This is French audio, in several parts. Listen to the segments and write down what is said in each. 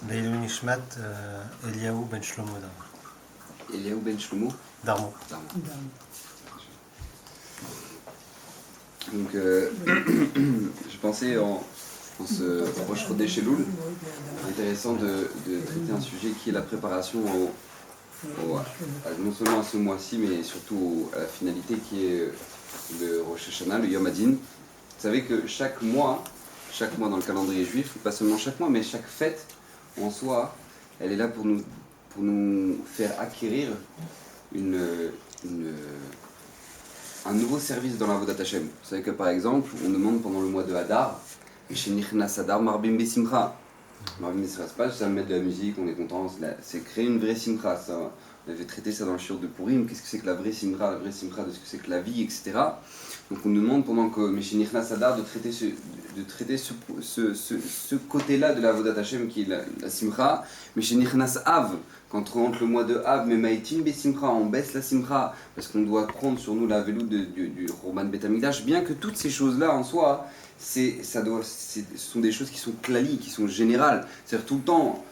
Leilou Nishmat, Eliaou Ben Shlomo Darmo. Eliaou Ben Shlomo Darmo. Darmo. Donc, je pensais en ce Rosh Chodesh Elul, intéressant de traiter un sujet qui est la préparation non seulement à ce mois-ci, mais surtout à la finalité qui est le Rosh Hashanah, le Yom Hadin. Vous savez que chaque mois dans le calendrier juif, pas seulement chaque mois, mais chaque fête en soi, elle est là pour nous faire acquérir un nouveau service dans la Avodat Hashem. Vous savez que par exemple, on demande pendant le mois de Hadar, Shenichnas Hadar Marbim Besimcha. Marbim Besimcha, c'est pas juste à mettre de la musique, on est content, c'est créer une vraie simcha. Ça, on avait traité ça dans le shiur de Purim, qu'est-ce que c'est que la vraie simcha de ce que c'est que la vie, etc. Donc on nous demande pendant que Shenichnas Hadar de traiter ce côté-là de la Avodat Hashem qui est la simcha. Shenichnas Av, quand on rentre le mois de Av, mais Maïtim Besimcha, on baisse la simcha, parce qu'on doit prendre sur nous la veloute du Roman Bet Hamikdash, bien que toutes ces choses-là en soi, ce sont des choses qui sont klali, qui sont générales. C'est-à-dire tout le temps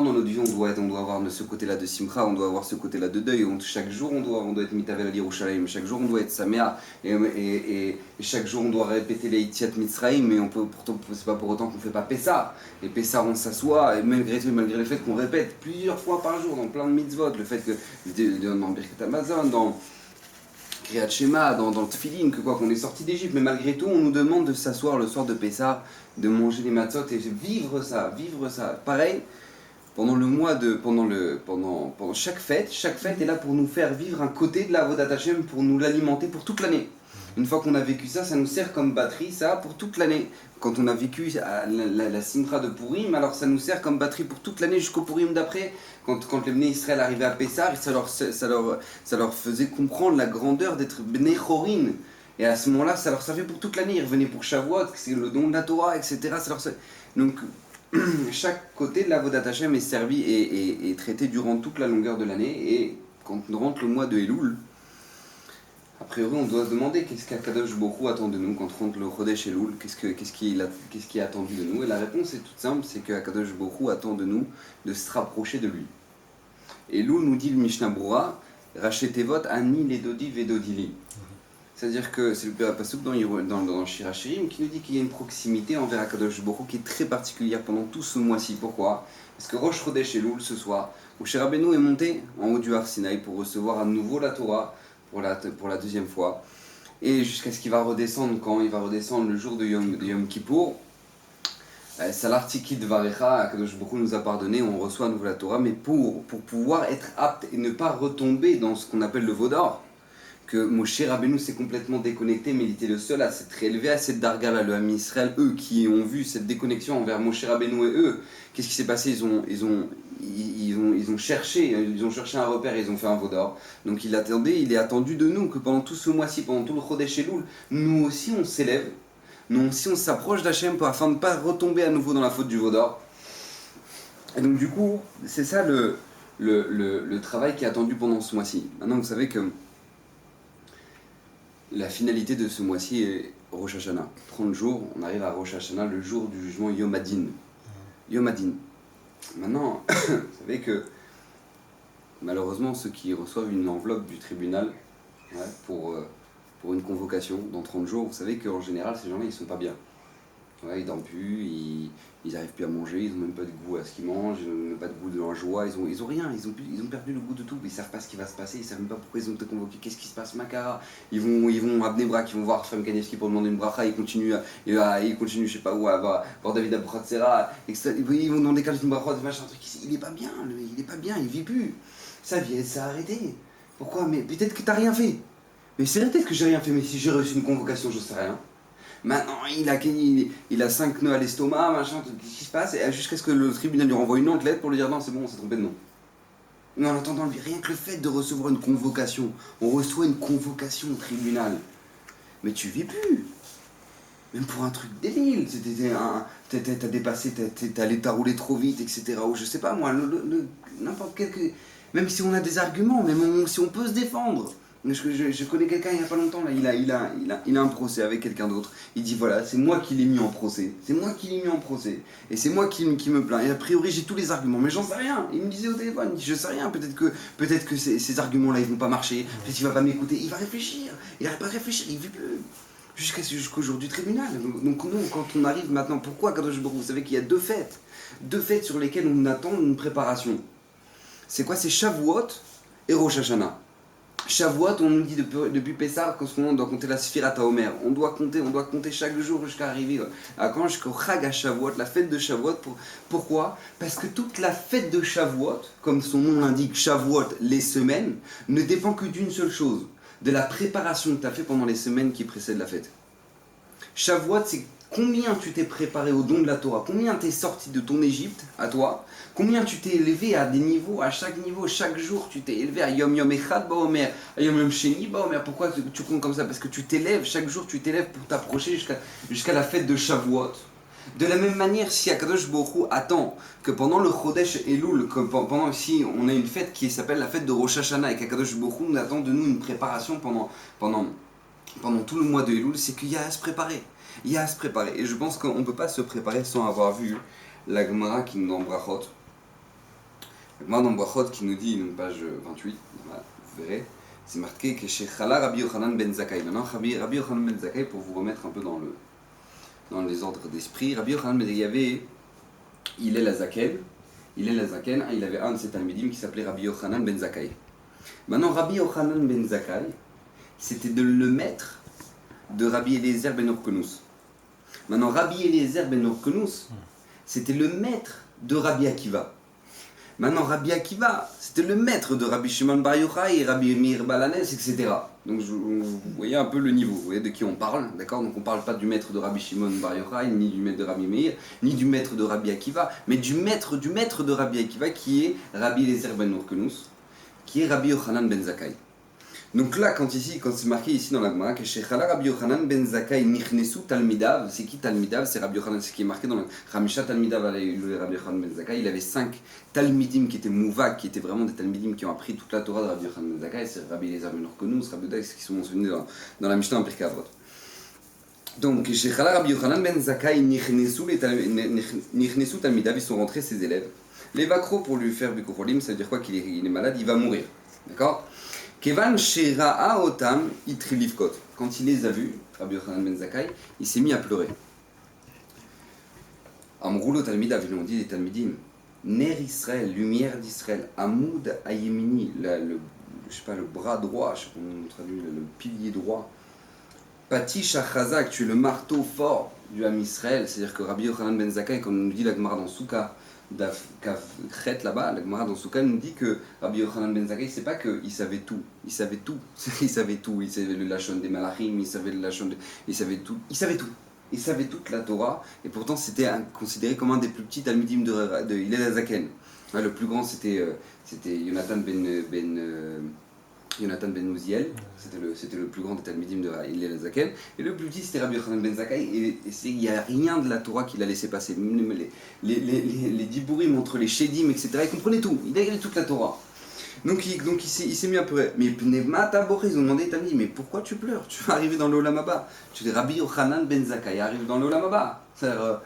dans notre vie, on doit avoir ce côté-là de simcha, on doit avoir ce côté-là de deuil. Chaque jour, on doit être mitavel à Yerushalayim, chaque jour, on doit être saméa, et chaque jour, on doit répéter les Yitziat Mitzrayim, mais c'est pas pour autant qu'on ne fait pas Pessah. Et Pessah, on s'assoit, et malgré le fait qu'on répète plusieurs fois par jour dans plein de mitzvot, le fait que dans Birkat Hamazon, dans Kriyat Shema, dans le Tfilin, qu'on est sorti d'Égypte, mais malgré tout, on nous demande de s'asseoir le soir de Pessah, de manger les matzot et vivre ça. Pareil, pendant chaque fête est là pour nous faire vivre un côté de la Avodat Hashem, pour nous l'alimenter pour toute l'année. Une fois qu'on a vécu ça, ça nous sert comme batterie, ça, pour toute l'année. Quand on a vécu la simcha de Purim, alors ça nous sert comme batterie pour toute l'année jusqu'au Purim d'après. Quand les Bnei Israël arrivaient à Pessah, ça leur faisait comprendre la grandeur d'être Bnei Chorin. Et à ce moment-là, ça leur servait pour toute l'année. Ils revenaient pour Shavuot, c'est le don de la Torah, etc. Donc, chaque côté de la Avodat Hashem est servi et traité durant toute la longueur de l'année. Et quand on rentre le mois de Elul, a priori, on doit se demander qu'est-ce qu'Akadosh Baruch Hu attend de nous quand on rentre le Chodesh Elul, qu'est-ce qui est attendu de nous. Et la réponse est toute simple, c'est qu'Akadosh Baruch Hu attend de nous de se rapprocher de lui. Elul nous dit le Mishnah Brura, Rachetevot ani ledodi vedodili. C'est-à-dire que c'est le pasuk dans Shir HaShirim qui nous dit qu'il y a une proximité envers Akadosh Baruch Hu qui est très particulière pendant tout ce mois-ci. Pourquoi ? Parce que Rosh Chodesh Elul, ce soir, Moshe Rabbeinu est monté en haut du Har Sinaï pour recevoir à nouveau la Torah, pour la deuxième fois, et jusqu'à ce qu'il va redescendre quand il va redescendre le jour de Yom Kippour. Salartiki Dvarecha, Akadosh Baruch Hu nous a pardonné, on reçoit à nouveau la Torah, mais pour pouvoir être apte et ne pas retomber dans ce qu'on appelle le veau d'or, que Moshe Rabbeinu s'est complètement déconnecté, mais il était le seul à s'être élevé à cette darga-là, le Ham Israël, eux qui ont vu cette déconnexion envers Moshe Rabbeinu et eux, qu'est-ce qui s'est passé ? Ils ont cherché un repère, ils ont fait un veau d'or. Donc il est attendu de nous que pendant tout ce mois-ci, pendant tout le Chodesh Elul, nous aussi on s'élève, nous aussi on s'approche d'Hachem afin de ne pas retomber à nouveau dans la faute du veau d'or. Et donc du coup, c'est ça le travail qui est attendu pendant ce mois-ci. Maintenant vous savez que la finalité de ce mois-ci est Rosh Hashanah. 30 jours, on arrive à Rosh Hashanah, le jour du jugement Yom Hadin. Yom Hadin. Maintenant, vous savez que malheureusement, ceux qui reçoivent une enveloppe du tribunal pour une convocation dans 30 jours, vous savez qu'en général, ces gens-là, ils sont pas bien. Ouais, ils dorment plus, ils n'arrivent plus à manger, ils n'ont même pas de goût à ce qu'ils mangent, ils n'ont même pas de goût de la joie, ils ont rien, ils ont perdu le goût de tout, ils ne savent pas ce qui va se passer, ils ne savent même pas pourquoi ils ont été convoqués, qu'est-ce qui se passe, Makara. Ils vont à Bnei Brak, ils vont voir Femme Kanevski pour demander une bracha, ils continuent, je sais pas où, à voir David Abuchatzera, ils vont demander une bracha, machin, truc, il n'est pas bien, il vit plus, sa vie elle s'est arrêtée. Pourquoi ? Mais peut-être que tu n'as rien fait. Mais c'est peut-être que j'ai rien fait, mais si j'ai reçu une convocation, je ne sais rien. Maintenant, il a 5 nœuds à l'estomac, machin, qu'est-ce qui se passe ? Et jusqu'à ce que le tribunal lui renvoie une autre lettre pour lui dire non, c'est bon, on s'est trompé de nom. Mais en attendant, rien que le fait de recevoir une convocation, on reçoit une convocation au tribunal. Mais tu vis plus. Même pour un truc débile, t'as dépassé, t'as roulé trop vite, etc. Ou je sais pas moi, n'importe quel. Même si on a des arguments, même si on peut se défendre. Je connais quelqu'un il n'y a pas longtemps, là, il a un procès avec quelqu'un d'autre. Il dit voilà, c'est moi qui l'ai mis en procès. C'est moi qui l'ai mis en procès. Et c'est moi qui me plains. Et a priori, j'ai tous les arguments, mais j'en sais rien. Il me disait au téléphone, il dit, je sais rien, peut-être que ces arguments-là, ils vont pas marcher. Peut-être qu'il va pas m'écouter. Il va réfléchir. Il n'arrête pas de réfléchir. Il vit plus. Jusqu'au jour du tribunal. Donc nous, quand on arrive maintenant, pourquoi Kadosh Baruch Hu, vous savez qu'il y a deux fêtes sur lesquelles on attend une préparation. C'est quoi? C'est Shavuot et Rosh Hashanah. Shavuot, on nous dit depuis Pessah qu'on doit compter la Sfirat HaOmer. On doit compter chaque jour jusqu'à arriver à quand? Jusqu'au Chag HaShavuot, la fête de Shavuot. Pourquoi? Parce que toute la fête de Shavuot, comme son nom l'indique, Shavuot, les semaines, ne dépend que d'une seule chose, de la préparation que tu as fait pendant les semaines qui précèdent la fête. Shavuot, c'est combien tu t'es préparé au don de la Torah, combien tu es sorti de ton Égypte à toi, combien tu t'es élevé à des niveaux, à chaque niveau, chaque jour tu t'es élevé à Yom Yom Echad Baomer, à Yom Yom Sheni Baomer. Pourquoi tu comptes comme ça? Parce que tu t'élèves, chaque jour tu t'élèves pour t'approcher jusqu'à la fête de Shavuot. De la même manière, si Akadosh Baruch Hu attend que pendant le Chodesh Elul, si on a une fête qui s'appelle la fête de Rosh Hashanah et qu'Akadosh Baruch Hu nous attend de nous une préparation pendant tout le mois de Elul, c'est qu'il y a à se préparer. Il y a à se préparer. Et je pense qu'on ne peut pas se préparer sans avoir vu la Gemara qui nous donne Brachot. La Gemara dans Brachot qui nous dit, une page 28, vous verrez, c'est marqué que chez Chala Rabbi Yochanan ben Zakkai. Maintenant, Rabbi Yochanan ben Zakkai, pour vous remettre un peu dans les ordres d'esprit, Rabbi Yochanan ben Zakkai, il est la Zaken, il avait un de ses talmidim qui s'appelait Rabbi Yochanan ben Zakkai. Maintenant, Rabbi Yochanan ben Zakkai, c'était le maître de Rabbi Eliezer ben Orkonous. Maintenant, Rabbi Eliezer ben Orkonous, c'était le maître de Rabbi Akiva. Maintenant, Rabbi Akiva, c'était le maître de Rabbi Shimon Bar Yochai et Rabbi Meir Balanes, etc. Donc, vous voyez un peu le niveau, vous voyez de qui on parle, d'accord? Donc, on ne parle pas du maître de Rabbi Shimon Bar Yochai, ni du maître de Rabbi Meir, ni du maître de Rabbi Akiva, mais du maître de Rabbi Akiva, qui est Rabbi Eliezer ben Orkonous, qui est Rabbi Yochanan ben Zakkai. Donc là, quand c'est marqué ici dans la Gemara, que chez Chala Rabbi Yochanan ben Zakkai nichnesu talmidav, c'est qui talmidav? C'est Rabbi Yochanan, ce qui est marqué dans le Chamisha talmidav Rabbi Yochanan ben Zakkai. Il avait 5 talmidim qui étaient mouvak, qui étaient vraiment des talmidim qui ont appris toute la Torah de Rabbi Yochanan ben Zakkai. C'est Rabbi Eliezer ben Orkonous, Rabbi Dax, qui sont mentionnés dans la Mishnah en Pirkei Avot. Donc chez Chala Rabbi Yochanan ben Zakkai nichnesu talmidav, ils sont rentrés ses élèves. Les vakro pour lui faire bikucholim, ça veut dire quoi? Qu'il est malade, il va mourir. D'accord? Kevan Shera'a Otam Itrilivkot. Quand il les a vus, Rabbi Yochanan ben Zakkai, il s'est mis à pleurer. Amroulo Talmidav, ils lui ont dit les Talmidim, Ner Israël, lumière d'Israël, Amoud Ayemini, le bras droit, je sais pas comment on traduit, le pilier droit. Patish Achazak, tu es le marteau fort du Ham Israël. C'est-à-dire que Rabbi Yochanan ben Zakkai, comme nous dit la Gemara dans Souka, là-bas, la Gemara dans Souka nous dit que Rabbi Yochanan ben Zakkai, c'est pas qu'il savait tout, il savait le lachon des malachim, il savait toute la Torah, et pourtant c'était considéré comme un des plus petits talmidim de Hillel HaZaken. Le plus grand c'était Yonatan ben Uziel, c'était le plus grand des talmidim de Hillel HaZaken, et le plus petit c'était Rabbi Yochanan ben Zakkai, et il n'y a rien de la Torah qu'il a laissé passer, les diburim entre les shedim, etc., il comprenait tout, il a toute la Torah. Donc il s'est mis à pleurer. Mais Pneumata Boré, ils ont demandé, t'as dit, mais pourquoi tu pleures? Tu vas arriver dans le Olam Haba. Tu dis, Rabbi Yochanan ben Zakkai arrive dans le Olam Haba. C'est-à-dire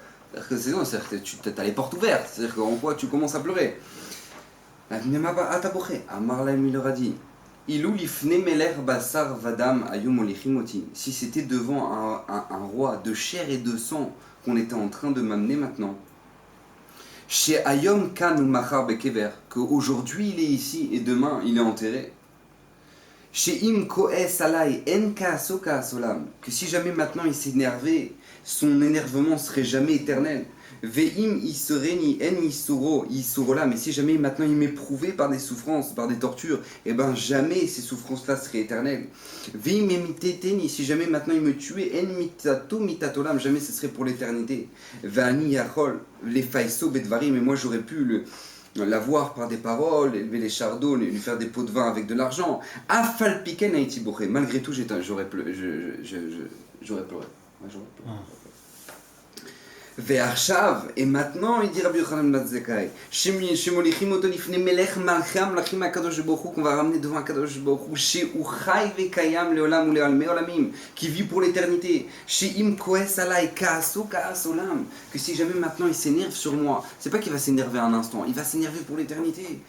que tu as les portes ouvertes, c'est-à-dire qu'en quoi tu commences à pleurer. Pneumata Boré, Amarlaim il leur a dit, si c'était devant un roi de chair et de sang qu'on était en train de m'amener maintenant, chez Ayom Kan ou Machar Bekever, qu'aujourd'hui il est ici et demain il est enterré, chez Im Koes Alai Enka Soka Solam, que si jamais maintenant il s'énervait, son énervement serait jamais éternel. Ve'im isereni en isuro mais si jamais maintenant il m'éprouvait par des souffrances, par des tortures, et ben jamais ces souffrances-là seraient éternelles. Ve'im emiteteni, si jamais maintenant il me tuait, en mitato mitatolam, jamais ce serait pour l'éternité. Ve'ani yachol lefaiso bedvarim, et moi j'aurais pu l'avoir par des paroles, élever les chardons, lui faire des pots de vin avec de l'argent. Afal piken haiti boché, malgré tout j'aurais pleuré. Ouais, j'aurais pleuré. Ve'arshav, et maintenant, il dit Rabbi Yochanan ben Zakkai, Shemolichim oto lifnei melech malchei hamlachim hakadosh baruch hu, qu'on va ramener devant Hakadosh baruch hu, Shehu chai ve'kayam leolam ule'almei olamim, qui vit pour l'éternité, She'im koes alai ka'aso ka'as olam, que si jamais maintenant il s'énerve sur moi, c'est pas qu'il va s'énerver un instant, il va s'énerver pour l'éternité.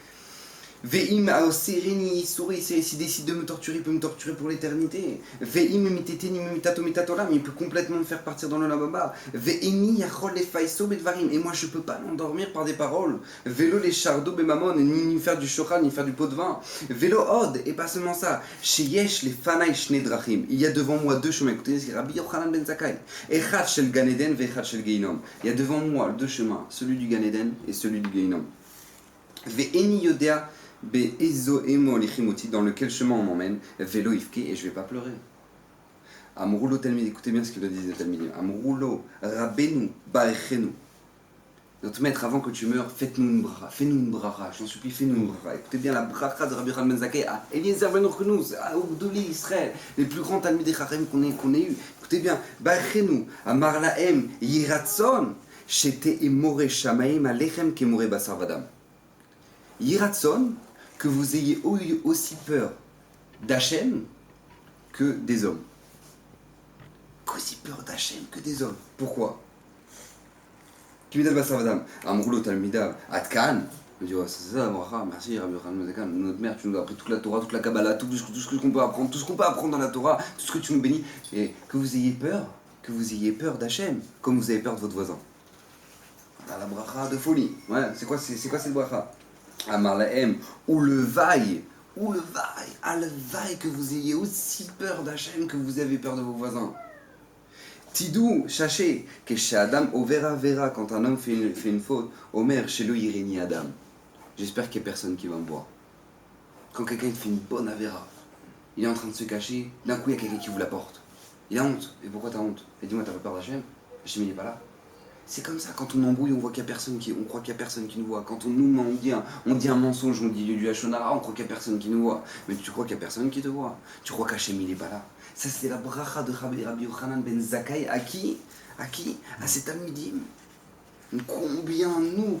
Ve'im aosereni yisuri, s'il décide de me torturer, il peut me torturer pour l'éternité. Ve'im miteteni mitato mitatolam, il peut complètement me faire partir dans le lavaba. Ve'eni yachol lefaiso bedvarim, et moi je peux pas l'endormir par des paroles. Velo les chardo bemamon, ni faire du shochal, ni faire du pot de vin. Velo od, et pas seulement ça. Sheyesh les fanai shne drachim, il y a devant moi deux chemins. Écoutez, c'est Rabbi Yochanan ben Zakkai. Echad shel Gan Eden ve'echad shel Geinom. Il y a devant moi deux chemins, celui du Gan Eden et celui du Geinom. Ve'eni yodea dans lequel chemin on m'emmène, vélo ifke, et je vais pas pleurer. Amroulo Talmid, écoutez bien ce que le disent les Talmidim. Amroulo Rabbeinu Baechenu. Notre maître, avant que tu meurs, fais-nous une bracha, j'en supplie, fais-nous une bracha. Écoutez bien la bracha de Rabbi Yochanan ben Zakkai à Eliezer ben Orkenous, à Ogdoli Israël, les plus grands Talmidei Chachamim qu'on ait eu. Écoutez bien, Baechenu, Amar Lahem, Yiratson, Shete Emore Shamaim Alechem Kemore Basar Vadam. Yiratson, que vous ayez aussi peur d'Hachem que des hommes. Qu'aussi peur d'Hachem que des hommes. Pourquoi? Kimidal Basavadam, Amroulo Talmidam, Atkan. On dit, c'est ça, merci Rabbi Yochanan ben Zakkai, notre mère, tu nous as appris toute la Torah, toute la Kabbalah, tout ce qu'on peut apprendre, tout ce qu'on peut apprendre dans la Torah, tout ce que tu nous bénis. Et que vous ayez peur d'Hachem, comme vous avez peur de votre voisin. Voilà la bracha de folie. Ouais, c'est quoi cette bracha? Amar Lahem, ou le vaille, que vous ayez aussi peur d'Hachem que vous avez peur de vos voisins. Tidou, sachez que chez Adam, verra, quand un homme fait une faute, Omer, chez lui, Iréni Adam. J'espère qu'il n'y a personne qui va me voir. Quand quelqu'un fait une bonne avéra, il est en train de se cacher, d'un coup il y a quelqu'un qui vous la porte. Il a honte. Et pourquoi t'as honte? Et dis-moi, t'as pas peur d'Hachem? Hachem, il n'est pas là. C'est comme ça, quand on embrouille, on croit qu'il n'y a personne qui nous voit. Quand on dit un mensonge, on dit du hachonara, on croit qu'il n'y a personne qui nous voit. Mais tu crois qu'il n'y a personne qui te voit. Tu crois qu'Hachem, il n'est pas là. Ça, c'est la bracha de Rabbi Yochanan ben Zakkai. À qui? À cet Talmidim. Combien nous,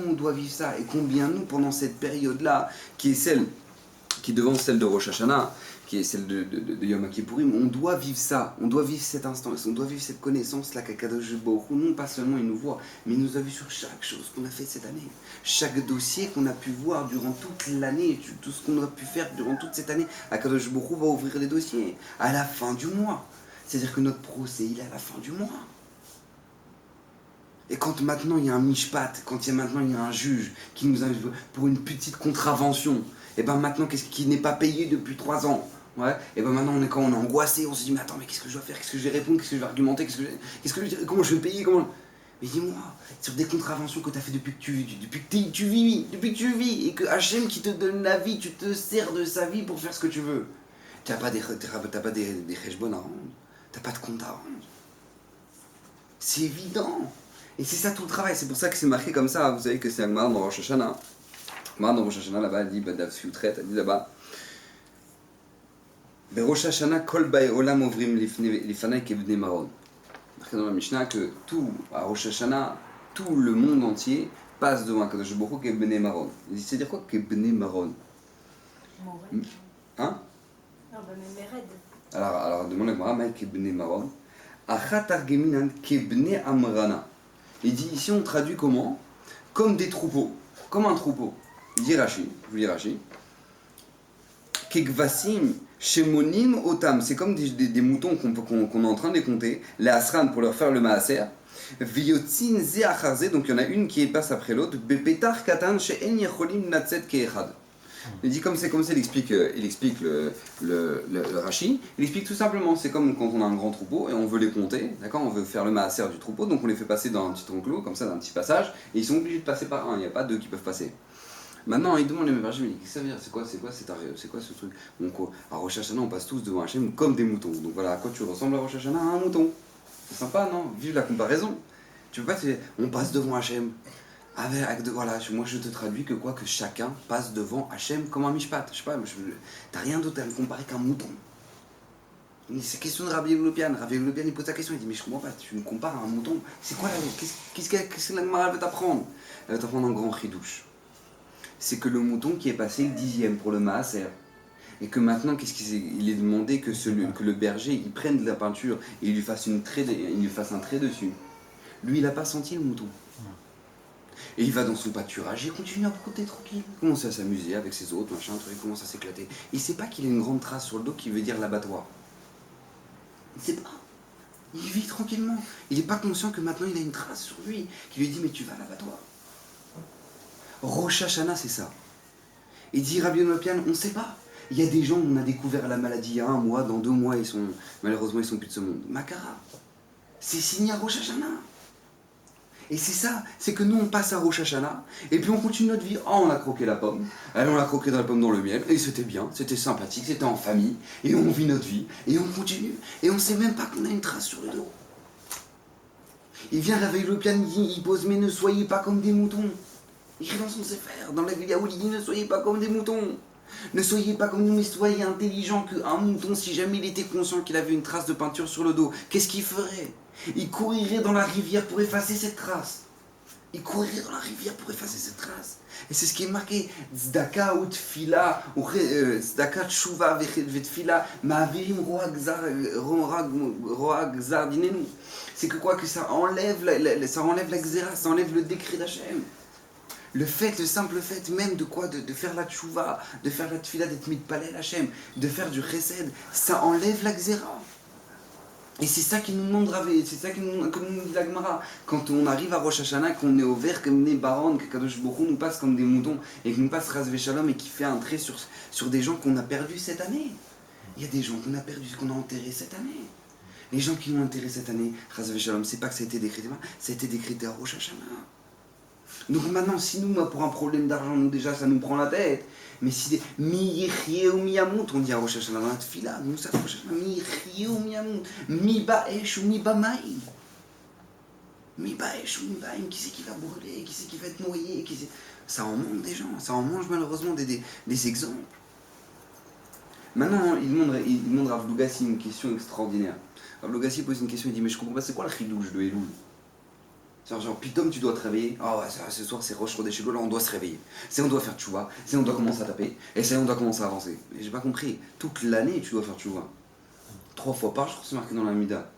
on doit vivre ça. Et combien nous, pendant cette période-là, qui est devant celle de Rosh Hashanah, qui est celle de Yom Kippourim, on doit vivre ça, on doit vivre cet instant, on doit vivre cette connaissance-là qu'Akadosh Baruch Hu, non pas seulement il nous voit, mais il nous a vu sur chaque chose qu'on a fait cette année, chaque dossier qu'on a pu voir durant toute l'année, tout ce qu'on a pu faire durant toute cette année. Akadosh Baruch Hu va ouvrir les dossiers à la fin du mois, c'est-à-dire que notre procès, il est à la fin du mois. Et quand maintenant il y a un mishpat, quand maintenant il y a un juge qui nous invite pour une petite contravention, et ben maintenant qui n'est pas payé depuis 3 ans, ouais, et ben maintenant quand on est angoissé, on se dit mais attends, mais qu'est-ce que je dois faire, qu'est-ce que je vais répondre, qu'est-ce que je vais argumenter, comment je vais payer, mais dis-moi, sur des contraventions que tu as fait depuis que tu vis, et que Hachem qui te donne la vie, tu te sers de sa vie pour faire ce que tu veux. Tu n'as pas des cheshbon à rendre, tu n'as pas de compte à rendre. C'est évident. Et c'est ça tout le travail, c'est pour ça que c'est marqué comme ça. Vous savez que c'est Agmar dans Rosh Hashanah. Agmar dans Rosh Hashanah, là-bas, elle dit, Badav Siutret, elle dit là-bas, Rosh Hashanah, Kol Bae Olam Ovrim Lifanai Kebne Maron. Marqué dans la Mishnah que à Rosh Hashanah, tout le monde entier passe devant Kadosh Baruch Hu Kebne Maron. Il dit, c'est-à-dire quoi Kebne Maron? Hein? Non, bah, mais Mered. Alors demande à Agmar, Maï Kebne Maron. Achat Argeminan Kebne Amrana. Il dit ici on traduit comment? Comme des troupeaux, comme un troupeau. Il dit Rashi, je vous lis Rashi. Kekvasim shemonim otam, c'est comme des moutons qu'on est en train de les compter. Les asran pour leur faire le maaser. Viotzin ze acharze, donc il y en a une qui passe après l'autre. Bepetar katan she'en yecholim natzet keechad. Il dit comme c'est, il explique le Rashi. Il explique tout simplement, c'est comme quand on a un grand troupeau et on veut les compter, d'accord, on veut faire le maaser du troupeau, donc on les fait passer dans un petit enclos, comme ça, dans un petit passage, et ils sont obligés de passer par un, il n'y a pas deux qui peuvent passer. Maintenant, il demande les Méfarchim, il dit, qu'est-ce que ça veut dire, c'est quoi ce truc? Donc à Rosh Hashanah, on passe tous devant Hachem comme des moutons. Donc voilà, à quoi tu ressembles à Rosh Hashanah? À un mouton. C'est sympa, non? Vive la comparaison. Tu peux pas te... On passe devant Hachem. Voilà, moi je te traduis que chacun passe devant Hachem comme un mishpat. Je sais pas, t'as rien d'autre à me comparer qu'un mouton. C'est question de Rabbi Lopian. Rabbi Lopian, il pose la question, il dit, mais je comprends pas, tu me compares à un mouton. C'est quoi qu'est-ce que la Gemara veut t'apprendre? Elle va t'apprendre un grand chidouche. C'est que le mouton qui est passé le 10e pour le maaser, et que maintenant, il est demandé que le berger, il prenne de la peinture et il lui fasse un trait dessus. Lui, il n'a pas senti le mouton. Et il va dans son pâturage, il continue à brouter tranquille. Il commence à s'amuser avec ses autres, machin, il commence à s'éclater. Il sait pas qu'il a une grande trace sur le dos qui veut dire l'abattoir. Il sait pas. Il vit tranquillement. Il n'est pas conscient que maintenant il a une trace sur lui qui lui dit mais tu vas à l'abattoir. Rosh Hashanah, c'est ça. Et dit Rabbi Lopian, on ne sait pas. Il y a des gens, on a découvert la maladie il y a 1 mois, dans 2 mois, malheureusement, ils sont plus de ce monde. Makara, c'est signé à Rosh Hashanah. Et c'est ça, c'est que nous, on passe à Rosh Hashanah, et puis on continue notre vie. Oh, on a croqué la pomme, on l'a croqué dans la pomme dans le miel, et c'était bien, c'était sympathique, c'était en famille, et on vit notre vie, et on continue, et on ne sait même pas qu'on a une trace sur le dos. Il vient Rabbi Lopian, il pose, mais ne soyez pas comme des moutons. Il écrit dans son Sefer, dans la Yaoul, il dit, ne soyez pas comme des moutons. Ne soyez pas comme nous, mais soyez intelligents qu'un mouton, si jamais il était conscient qu'il avait une trace de peinture sur le dos, qu'est-ce qu'il ferait? Il courirait dans la rivière pour effacer cette trace. Il courirait dans la rivière pour effacer cette trace. Et c'est ce qui est marqué. Tzedaka ou tfila, tzedaka tshuva vetfila, ma'avirim roa gzar dinenu. C'est que quoi? Que ça enlève la gzera, ça enlève le décret d'Hachem. Le simple fait même de quoi, de faire la tchouva, de faire la tfila, d'être mitpalel Hachem, de faire du chesed, ça enlève la xéra. Et c'est ça qui nous demande c'est ça qui nous dit la Gemara. Quand on arrive à Rosh Hashanah, qu'on est au vert comme des barons, que Kadosh Baruch Hu nous passe comme des moutons, et que nous passe Ras Veshalom, et qui fait un trait sur des gens qu'on a perdus cette année. Il y a des gens qu'on a perdus, qu'on a enterrés cette année. Les gens qui l'ont enterré cette année, Ras Veshalom, c'est pas que ça a été décrété, ça a été décrété à Rosh Hashanah. Donc maintenant, si nous, pour un problème d'argent, nous déjà, ça nous prend la tête. Mais si mi yechie ou mi yamut, on dit à Rosh Hashanah dans la tefila, nous ça Rosh Hashanah, mi yechie ou mi yamut, mi ba'esh ou mi ba'maïm. Mi ba'esh ou mi ba'maïm, qui c'est qui va brûler, qui c'est qui va être noyé, ça en mange des gens, ça en mange malheureusement des exemples. Maintenant, il demande Rav Lugassi une question extraordinaire. Rav Lugassi pose une question, il dit, mais je comprends pas, c'est quoi le chidouche de Elul? Genre, Pitom, tu dois te réveiller. Ah ouais, ce soir, c'est Rosh Chodesh Elul, là, on doit se réveiller. C'est on doit faire tchouva, c'est on doit commencer à taper, et c'est on doit commencer à avancer. Et j'ai pas compris. Toute l'année, tu dois faire tchouva. 3 fois par jour, c'est marqué dans la Mida.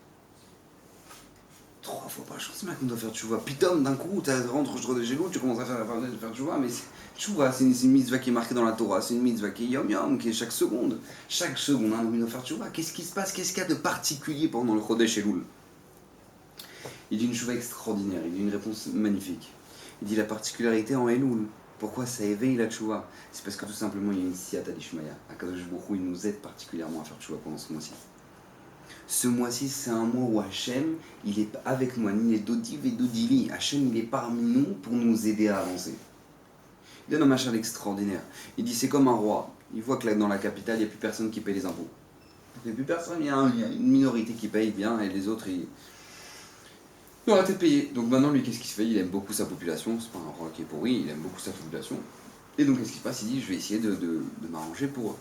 3 fois par jour, c'est marqué qu'on doit faire tchouva. Pitom, d'un coup, tu rentres Rosh Chodesh Elul, tu commences à faire tchouva, mais tchouva, c'est une mitzvah qui est marquée dans la Torah, c'est une mitzvah qui est yom-yom, qui est chaque seconde. Chaque seconde, un homme doit faire tchouva. Qu'est-ce qui se passe? Qu'est-ce qu'il y a de particulier pendant le Chodesh Elul? Il dit une chose extraordinaire, il dit une réponse magnifique. Il dit la particularité en Elul, pourquoi ça éveille la tchouva? C'est parce que tout simplement il y a une siyata d'Ishmaya. Akadosh Baruch Hu, il nous aide particulièrement à faire tchouva pendant ce mois-ci. Ce mois-ci, c'est un mois où Hachem, il est avec nous, il est Dodiv et Dodili. Hachem, il est parmi nous pour nous aider à avancer. Il donne un machin extraordinaire. Il dit c'est comme un roi. Il voit que là, dans la capitale, il n'y a plus personne qui paye les impôts. Il n'y a plus personne, il y a une minorité qui paye bien et les autres, ils ont arrêté de payer. Donc maintenant, lui, qu'est-ce qu'il se fait? Il aime beaucoup sa population. C'est pas un roi qui est pourri, il aime beaucoup sa population. Et donc, qu'est-ce qui se passe? Il dit, je vais essayer de m'arranger pour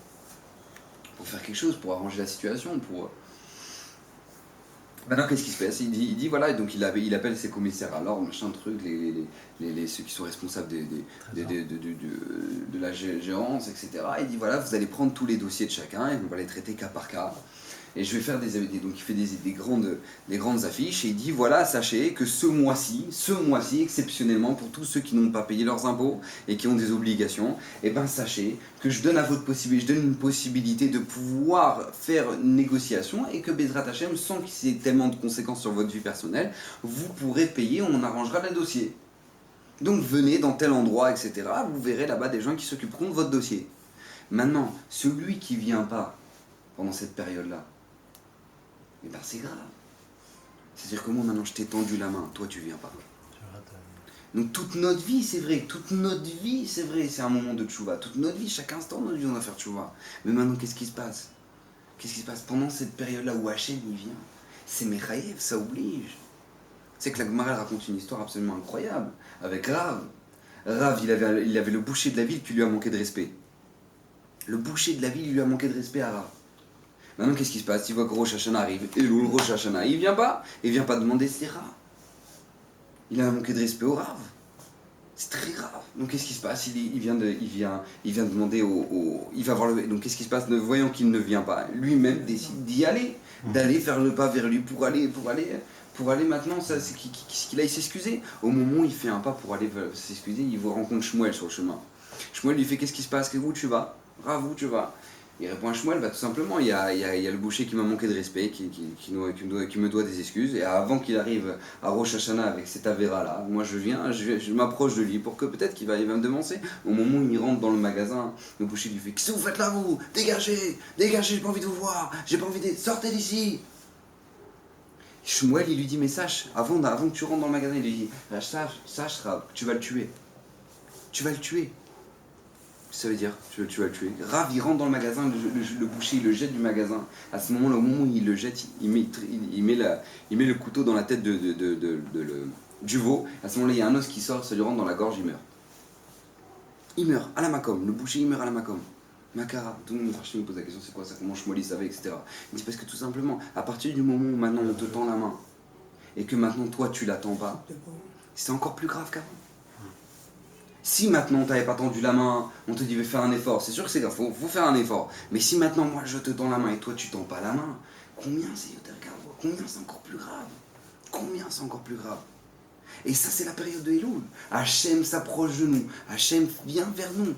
faire quelque chose, pour arranger la situation, pour... Maintenant, qu'est-ce qui se passe? Il dit voilà, et donc il appelle ses commissaires à l'ordre, machin truc, ceux qui sont responsables de la gérance, etc. Il dit voilà, vous allez prendre tous les dossiers de chacun et on va les traiter cas par cas. Et je vais faire donc il fait des grandes affiches et il dit voilà, sachez que ce mois-ci, exceptionnellement, pour tous ceux qui n'ont pas payé leurs impôts et qui ont des obligations, et ben sachez que je donne une possibilité de pouvoir faire une négociation et que Bezrat Hachem, sans qu'il y ait tellement de conséquences sur votre vie personnelle, vous pourrez payer, on arrangera le dossier. Donc venez dans tel endroit, etc. Vous verrez là-bas des gens qui s'occuperont de votre dossier. Maintenant, celui qui vient pas pendant cette période-là, et ben c'est grave. C'est-à-dire que moi maintenant je t'ai tendu la main, toi tu viens pas. Donc toute notre vie c'est vrai, c'est un moment de tchouva. Toute notre vie, chaque instant de notre vie on va faire tchouva. Mais maintenant qu'est-ce qui se passe? Pendant cette période-là où Hachem il vient? C'est Mechayev, ça oblige. C'est que la Gemara raconte une histoire absolument incroyable avec Rav. Rav il avait le boucher de la ville qui lui a manqué de respect. Le boucher de la ville il lui a manqué de respect à Rav. Maintenant, qu'est-ce qui se passe? Il voit que Rosh Hashanah arrive. Et le Rosh Hashanah, il vient pas demander Slicha. Il a manqué de respect au Rav. C'est très grave. Donc qu'est-ce qui se passe? Il vient demander il va voir le. Donc qu'est-ce qui se passe? Voyant qu'il ne vient pas, lui-même décide d'y aller, d'aller faire le pas vers lui pour aller maintenant. Ça, c'est qu'il aille s'excuser. Au moment où il fait un pas pour aller s'excuser, il rencontre Shmuel sur le chemin. Shmuel lui fait qu'est-ce qui se passe? Où tu vas? Rav, où tu vas? Il répond à Shmuel, tout simplement, il y a le boucher qui m'a manqué de respect, qui me doit des excuses, et avant qu'il arrive à Rosh Hashanah avec cet avéra-là, moi je m'approche de lui pour que peut-être qu'il va me devancer. Au moment où il rentre dans le magasin, le boucher lui fait: qu'est-ce que vous faites là, vous? Dégagez, j'ai pas envie de vous voir, sortez d'ici. Shmuel, il lui dit: mais sache, avant que tu rentres dans le magasin, il lui dit: sache, Rav, tu vas le tuer. Tu vas le tuer. Ça veut dire, tu vas le tuer. Rav, il rentre dans le magasin, le boucher, il le jette du magasin. À ce moment-là, au moment où il le jette, il met le couteau dans la tête du veau. À ce moment-là, il y a un os qui sort, ça lui rentre dans la gorge, il meurt. Il meurt à la Makom. Le boucher, il meurt à la Makom. Makara, tout le monde me pose la question: c'est quoi ça? Comment Shmuel savait, etc. Il dit: parce que tout simplement, à partir du moment où maintenant on te tend la main, et que maintenant toi tu l'attends pas, c'est encore plus grave qu'avant. Si maintenant on t'avait pas tendu la main, on te dit: fais un effort, c'est sûr que c'est grave, faut faire un effort. Mais si maintenant moi je te tends la main et toi tu tends pas la main, combien c'est encore plus grave? Combien c'est encore plus grave? Et ça, c'est la période de Elul. Hachem s'approche de nous, Hachem vient vers nous.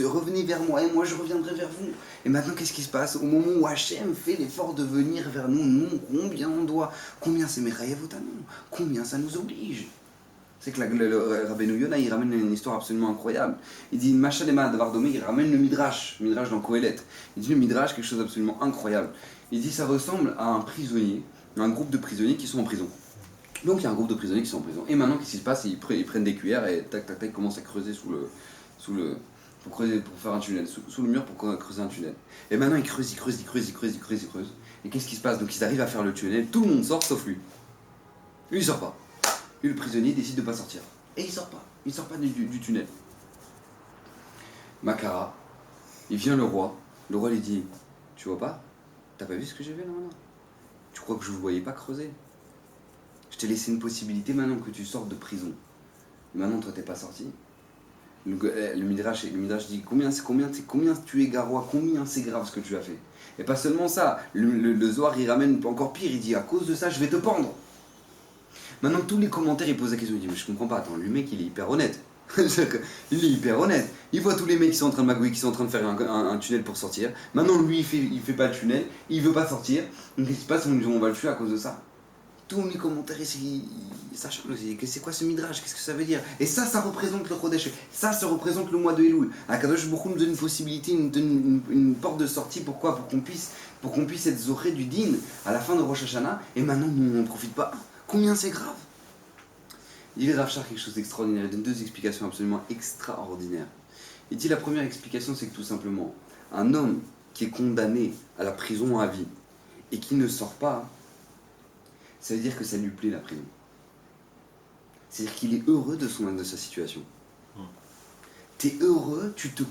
Revenez vers moi et moi je reviendrai vers vous. Et maintenant, qu'est-ce qui se passe? Au moment où Hachem fait l'effort de venir vers nous, combien c'est Merayevotanou, combien ça nous oblige. C'est que le Rabbeinu Yonah, il ramène une histoire absolument incroyable. Il dit: Machalema Davardomé, il ramène le Midrash dans Kohelet. Il dit le Midrash, quelque chose d'absolument incroyable. Il dit: ça ressemble à un prisonnier, un groupe de prisonniers qui sont en prison. Donc il y a un groupe de prisonniers qui sont en prison. Et maintenant, qu'est-ce qui se passe? Ils prennent des cuillères et tac, ils commencent à creuser pour faire un tunnel, sous le mur pour creuser un tunnel. Et maintenant, ils creusent. Et qu'est-ce qui se passe? Donc ils arrivent à faire le tunnel, tout le monde sort sauf lui. Lui, il sort pas. Lui, le prisonnier, décide de pas sortir. Et il sort pas du tunnel. Makara, il vient le roi lui dit: tu vois pas? T'as pas vu ce que j'ai fait là maintenant? Tu crois que je vous voyais pas creuser? Je t'ai laissé une possibilité maintenant que tu sortes de prison. Et maintenant, toi, t'es pas sorti. Le Midrash dit: combien tu es garois, combien c'est grave ce que tu as fait. Et pas seulement ça, le Zohar, il ramène encore pire, il dit: à cause de ça, je vais te pendre. Maintenant, tous les commentaires, ils posent la question, ils disent: mais je comprends pas, attends, le mec, il est hyper honnête. Il est hyper honnête. Il voit tous les mecs qui sont en train de magouiller, qui sont en train de faire un tunnel pour sortir. Maintenant, lui, il fait pas le tunnel, il veut pas sortir. Donc, qu'est-ce qui se passe? On va le tuer à cause de ça. Tous les commentaires ici, ça change. C'est quoi ce midrash? Qu'est-ce que ça veut dire? Et ça représente le Chodesh. Ça représente le mois de Elul. Akadosh Baruch Hu nous donne une possibilité, nous donne une porte de sortie. Pourquoi? Pour qu'on puisse être zoré du din à la fin de Rosh Hashanah. Et maintenant, nous, on ne profite pas. Combien c'est grave? Il dit Rav Shach quelque chose d'extraordinaire. Il donne deux explications absolument extraordinaires. Il dit: la première explication, c'est que tout simplement, un homme qui est condamné à la prison à vie et qui ne sort pas, ça veut dire que ça lui plaît la prison. C'est-à-dire qu'il est heureux de sa situation. T'es heureux, tu te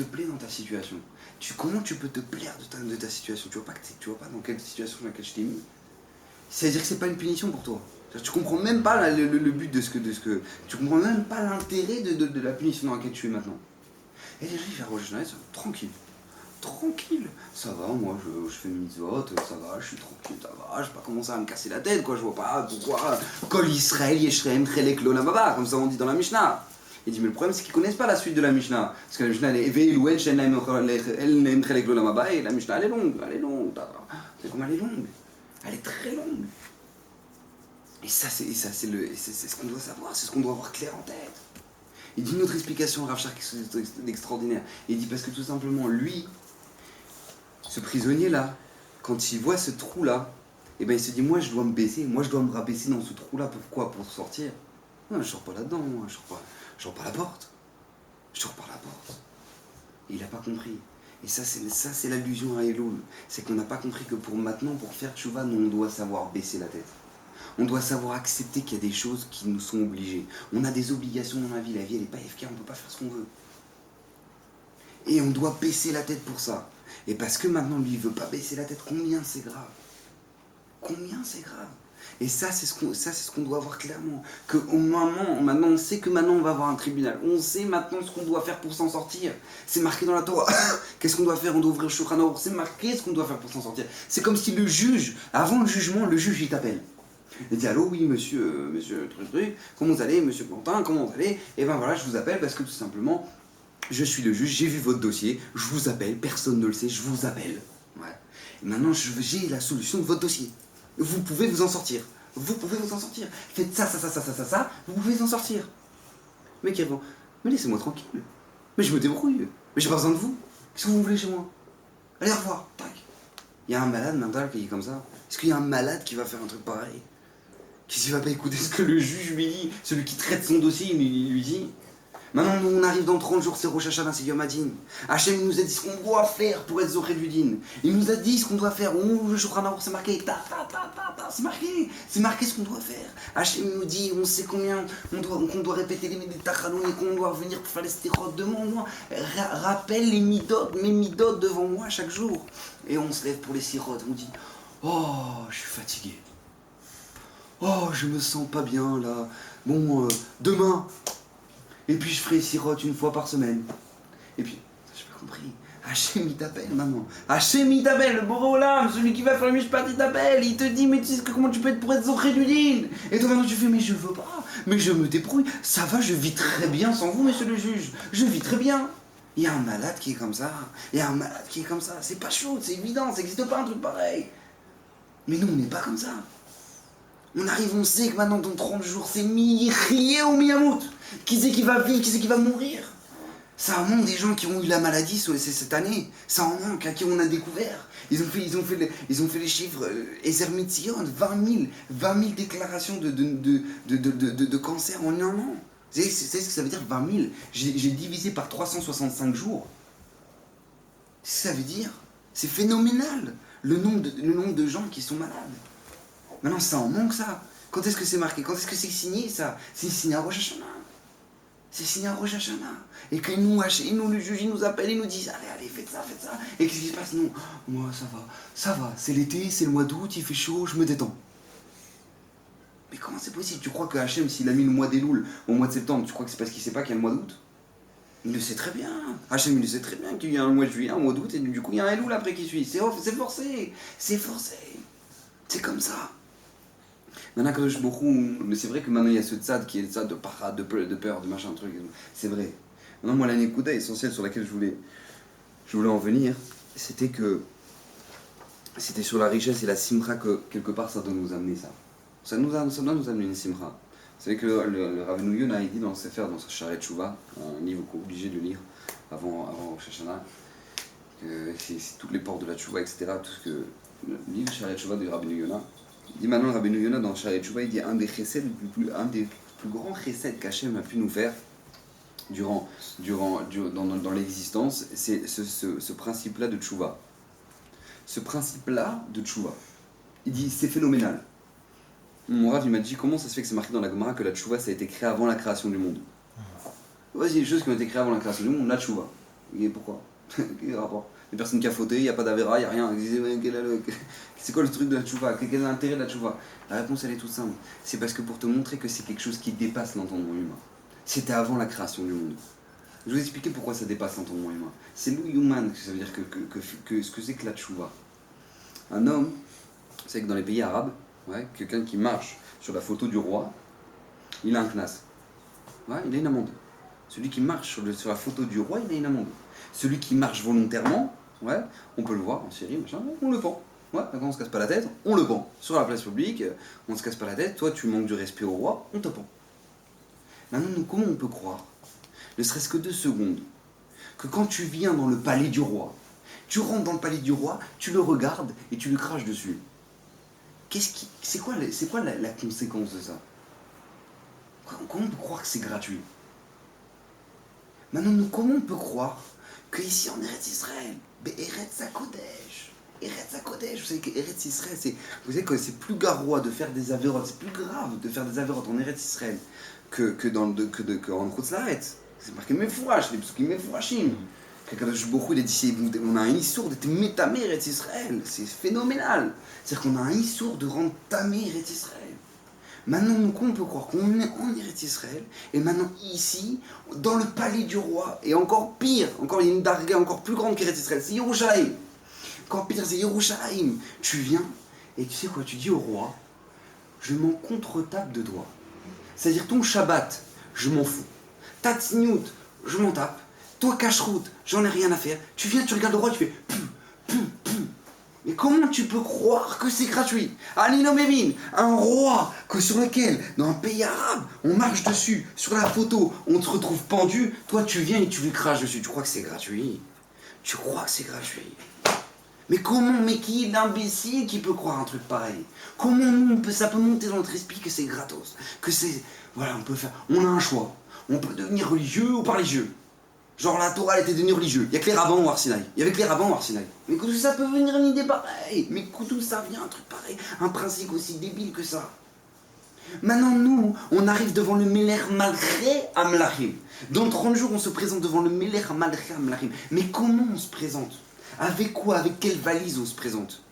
plais dans ta situation. Comment tu peux te plaire de ta situation? Tu vois pas dans quelle situation dans laquelle je t'ai mis? C'est-à-dire que c'est pas une punition pour toi. Tu comprends même pas le but de ce que. Tu comprends même pas l'intérêt de la punition dans laquelle tu es maintenant. Et les gens, ils font: Rosh Hashanah, tranquille, ça va, moi je fais une mitzvot, ça va, je suis tranquille, ça va, je vais pas commencer à me casser la tête, quoi, je vois pas pourquoi. Kol Yisrael Yeshrem Chelek L'Olam Haba, comme ça on dit dans la Mishnah. Il dit: mais le problème, c'est qu'ils connaissent pas la suite de la Mishnah. Parce que la Mishnah, elle est Ve'elu El Shen Lahem Chelek L'Olam Haba, et la Mishnah, elle est longue. C'est comme elle est longue. Elle est très longue. Et ça, c'est ce qu'on doit savoir, c'est ce qu'on doit avoir clair en tête. Il dit une autre explication, Rav Shach, quelque chose d'extraordinaire. Il dit: parce que tout simplement, lui, ce prisonnier-là, quand il voit ce trou-là, eh ben il se dit: moi, je dois me baisser, moi, je dois me rabaisser dans ce trou-là. Pourquoi? Pour sortir. Non, je sors pas là-dedans, moi, je sors par la porte. Je sors par la porte. Et il n'a pas compris. Et ça, c'est l'allusion à Elul. C'est qu'on n'a pas compris que pour faire tchouva, nous, on doit savoir baisser la tête. On doit savoir accepter qu'il y a des choses qui nous sont obligées. On a des obligations dans la vie elle n'est pas FK, on ne peut pas faire ce qu'on veut. Et on doit baisser la tête pour ça. Et parce que maintenant, lui, il veut pas baisser la tête, combien c'est grave. Combien c'est grave. Et ça, c'est ce qu'on doit voir clairement. Que au moment, maintenant, on sait que maintenant, on va avoir un tribunal. On sait maintenant ce qu'on doit faire pour s'en sortir. C'est marqué dans la Torah. Qu'est-ce qu'on doit faire? On doit ouvrir le Shulchan Aruch. C'est marqué ce qu'on doit faire pour s'en sortir. C'est comme si le juge, avant le jugement, le juge, il t'appelle. Il dit, allô, oui, monsieur truc, comment vous allez, monsieur Quentin, comment vous allez? Et ben voilà, je vous appelle parce que tout simplement, je suis le juge, j'ai vu votre dossier, je vous appelle, personne ne le sait, je vous appelle. Ouais. Et maintenant, j'ai la solution de votre dossier. Vous pouvez vous en sortir. Vous pouvez vous en sortir. Faites ça, vous pouvez vous en sortir. Le mec, il répond, mais laissez-moi tranquille. Mais je me débrouille. Mais j'ai pas besoin de vous. Qu'est-ce que vous voulez chez moi? Allez, au revoir. Tac. Il y a un malade mental qui est comme ça. Est-ce qu'il y a un malade qui va faire un truc pareil? Qu'est-ce qu'il va pas écouter ce que le juge lui dit? Celui qui traite son dossier, il lui dit. Maintenant, nous, on arrive dans 30 jours, c'est Rosh Hashanah, c'est Yom Hadin. Hachem nous a dit ce qu'on doit faire pour être Zoré du Din. Il nous a dit ce qu'on doit faire. Le Shulchan Aruch, c'est marqué. C'est marqué. C'est marqué ce qu'on doit faire. Hachem nous dit, on sait combien, qu'on doit répéter les Méditachaloun et qu'on doit venir pour faire les stérotes devant moi. Rappelle mes midot devant moi chaque jour. Et on se lève pour les sirotes. On dit, oh, je suis fatigué. Oh, je me sens pas bien là. Bon, demain. Et puis je ferai sirote une fois par semaine. Et puis, j'ai pas compris. Hachem il t'appelle maintenant. Hachem il t'appelle, le Boré Olam, celui qui va faire le mishpat il t'appelle. Il te dit, mais tu sais comment tu peux être pour être Zoré du Din? Et toi maintenant tu fais, mais je veux pas. Mais je me débrouille. Ça va, je vis très bien sans vous, monsieur le juge. Je vis très bien. Il y a un malade qui est comme ça. Il y a un malade qui est comme ça. C'est pas chaud, c'est évident, ça n'existe pas un truc pareil. Mais nous on n'est pas comme ça. On arrive, on sait que maintenant dans 30 jours c'est Miyrié ou Miyamout. Qui c'est qui va vivre, qui c'est qui va mourir? Ça en manque des gens qui ont eu la maladie cette année. Ça en manque, à qui on a découvert. Ils ont fait les chiffres. Ezer Mitzion, 20 000 déclarations de cancer en un an. Vous savez ce que ça veut dire 20 000? J'ai divisé par 365 jours. C'est ce que ça veut dire. C'est phénoménal, le nombre de gens qui sont malades. Maintenant, ça en manque, ça. Quand est-ce que c'est marqué? Quand est-ce que c'est signé, ça? C'est signé à Rosh Hashanah. C'est signé à Rosh Hashanah. Et que nous, le juge, il nous appelle, il nous dit, allez, faites ça. Et qu'est-ce qui se passe? Non, moi, ça va. C'est l'été, c'est le mois d'août, il fait chaud, je me détends. Mais comment c'est possible? Tu crois que Hachem, s'il a mis le mois des Louls au mois de septembre, tu crois que c'est parce qu'il sait pas qu'il y a le mois d'août? Il le sait très bien. Hachem, il le sait très bien qu'il y a un mois de juillet, un mois d'août, et du coup, il y a un Elul après qui suit. C'est forcé. C'est comme ça. Maintenant, quand je beaucoup, mais c'est vrai que maintenant il y a ce tzad qui est le tzad de parade, de peur, de machin, truc. C'est vrai. Maintenant, moi, la nekuda essentielle sur laquelle je voulais en venir, c'était sur la richesse et la simra que quelque part ça doit nous amener ça. Ça doit nous amener une simra. Vous savez que le Rabbeinu Yonah a dit dans sa Sharet Tshuva, un livre qu'on est obligé de lire avant Rosh Hashanah, c'est toutes les portes de la Tshuva, etc. Tout ce que le livre Sharet Tshuva de Rabbeinu Yonah. Il dit maintenant, Rabbeinu Yonah dans Sharet Tshuva, il dit un des plus grands chesed qu'Hachem a pu nous faire dans l'existence, c'est ce principe-là de Tshuva. Ce principe-là de Tshuva. Il dit, c'est phénoménal. Mon Rav, il m'a dit, comment ça se fait que c'est marqué dans la Gemara que la Tshuva, ça a été créé avant la création du monde? Vas-y, les choses qui ont été créées avant la création du monde, la Tshuva. Et pourquoi? Quel est le rapport? Il n'y a personne qui a fauté, il n'y a pas d'Avera, il n'y a rien. C'est quoi le truc de la Tshuva? Quel est l'intérêt de la Tshuva? La réponse, elle est toute simple. C'est parce que pour te montrer que c'est quelque chose qui dépasse l'entendement humain. C'était avant la création du monde. Je vais vous expliquer pourquoi ça dépasse l'entendement humain. C'est l'Uyuman, ça veut dire ce que c'est que la Tshuva. Un homme, vous savez que dans les pays arabes, quelqu'un qui marche sur la photo du roi, il a un knas. Il a une amende. Celui qui marche sur la photo du roi, il a une amende. Celui qui marche volontairement, on peut le voir en Syrie, machin, on le pend. Quand on se casse pas la tête, on le pend. Sur la place publique, on se casse pas la tête, toi tu manques du respect au roi, on te pend. Maintenant, nous, comment on peut croire, ne serait-ce que 2 secondes, que quand tu viens dans le palais du roi, tu rentres dans le palais du roi, tu le regardes et tu lui craches dessus? C'est quoi la conséquence de ça? Comment on peut croire que c'est gratuit? Maintenant, nous, comment on peut croire qu'ici en Eretz Israël, Eretz HaKodesh, vous savez que Eretz Israël, vous savez que c'est plus garoua de faire des avérotes, c'est plus grave de faire des avérotes en Eretz Israël qu'en Chutz La'aretz. C'est marqué Mefourash, les psukim Mefourashim. Qu'Akadosh Baruch Hu, il a dit, on a un issour d'être métamé Eretz Israël. C'est phénoménal. C'est-à-dire qu'on a un issour de rendre tamé Eretz Israël. Maintenant, nous, on peut croire qu'on est en Eretz Israël, et maintenant, ici, dans le palais du roi, et encore pire, encore il y a une darga encore plus grande qu'Eretz Israël, c'est Yerushalayim. Encore pire, c'est Yerushalayim. Tu viens, et tu sais quoi, tu dis au roi, je m'en contre-tape de toi. C'est-à-dire ton Shabbat, je m'en fous. Ta tzniout, je m'en tape. Toi, cacheroute, j'en ai rien à faire. Tu viens, tu regardes le roi, tu fais Mais comment tu peux croire que c'est gratuit? Alino Mémine, un roi sur lequel, dans un pays arabe, on marche dessus, sur la photo, on te retrouve pendu, toi tu viens et tu lui craches dessus. Tu crois que c'est gratuit? Tu crois que c'est gratuit? Mais comment, mais qui est l'imbécile qui peut croire un truc pareil? Comment nous, ça peut monter dans notre esprit que c'est gratos? Que c'est... Voilà, on peut faire... On a un choix. On peut devenir religieux ou pas religieux. Genre la Torah, elle était devenue religieux. Il n'y a que les rabbins au Arsinaï. Il y avait que les rabbins au Arsinaï. Mais d'où ça peut venir une idée pareille? Mais d'où ça vient un truc pareil? Un principe aussi débile que ça. Maintenant, nous, on arrive devant le Meler Malché Amlachim. Dans 30 jours, on se présente devant le Meler Malché Amlachim. Mais comment on se présente? Avec quoi? Avec quelle valise on se présente?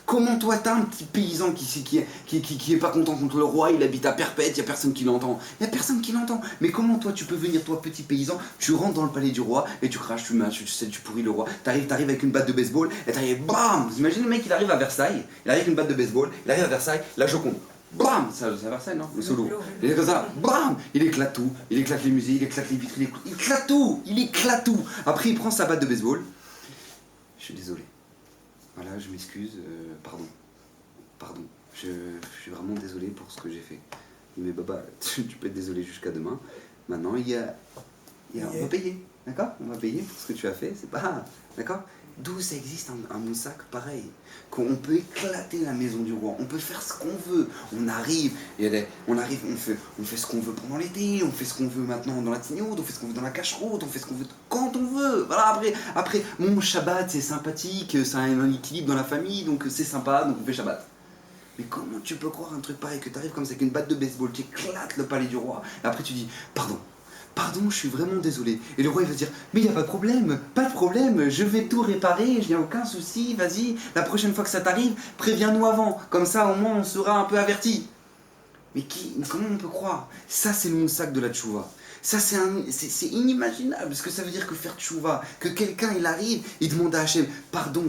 Comment toi, t'as un petit paysan qui est pas content contre le roi, il habite à Perpète, il n'y a personne qui l'entend. Il n'y a personne qui l'entend. Mais comment toi, tu peux venir, toi, petit paysan, tu rentres dans le palais du roi et tu craches, tu pourris le roi. T'arrives avec une batte de baseball et t'arrives, bam! Vous imaginez le mec, il arrive à Versailles, il arrive avec une batte de baseball, il arrive à Versailles, la Joconde. Bam! C'est à Versailles, non? Le solo. Il est comme ça, bam! Il éclate tout, il éclate les musées, il éclate les vitres, il éclate tout! Après, il prend sa batte de baseball. Je suis désolé. Voilà, je m'excuse, pardon, je suis vraiment désolé pour ce que j'ai fait. Mais Baba, tu peux être désolé jusqu'à demain. Maintenant, on va payer, d'accord? On va payer pour ce que tu as fait, c'est pas... D'accord? D'où ça existe un moussac pareil, qu'on peut éclater la maison du roi, on peut faire ce qu'on veut, on arrive, on fait ce qu'on veut pendant l'été, on fait ce qu'on veut maintenant dans la tignote, on fait ce qu'on veut dans la cacheroute, on fait ce qu'on veut quand on veut, voilà, après mon Shabbat c'est sympathique, ça a un équilibre dans la famille, donc c'est sympa, donc on fait Shabbat. Mais comment tu peux croire un truc pareil, que tu arrives comme ça avec une batte de baseball, tu éclates le palais du roi, et après tu dis, pardon, je suis vraiment désolé. Et le roi il va dire, mais il n'y a pas de problème, je vais tout réparer, il n'y a aucun souci, vas-y, la prochaine fois que ça t'arrive, préviens-nous avant, comme ça au moins on sera un peu averti. Mais comment on peut croire? Ça c'est le moussac de la tchouva. Ça c'est inimaginable, parce que ça veut dire que faire tchouva, que quelqu'un il arrive, il demande à Hachem, pardon.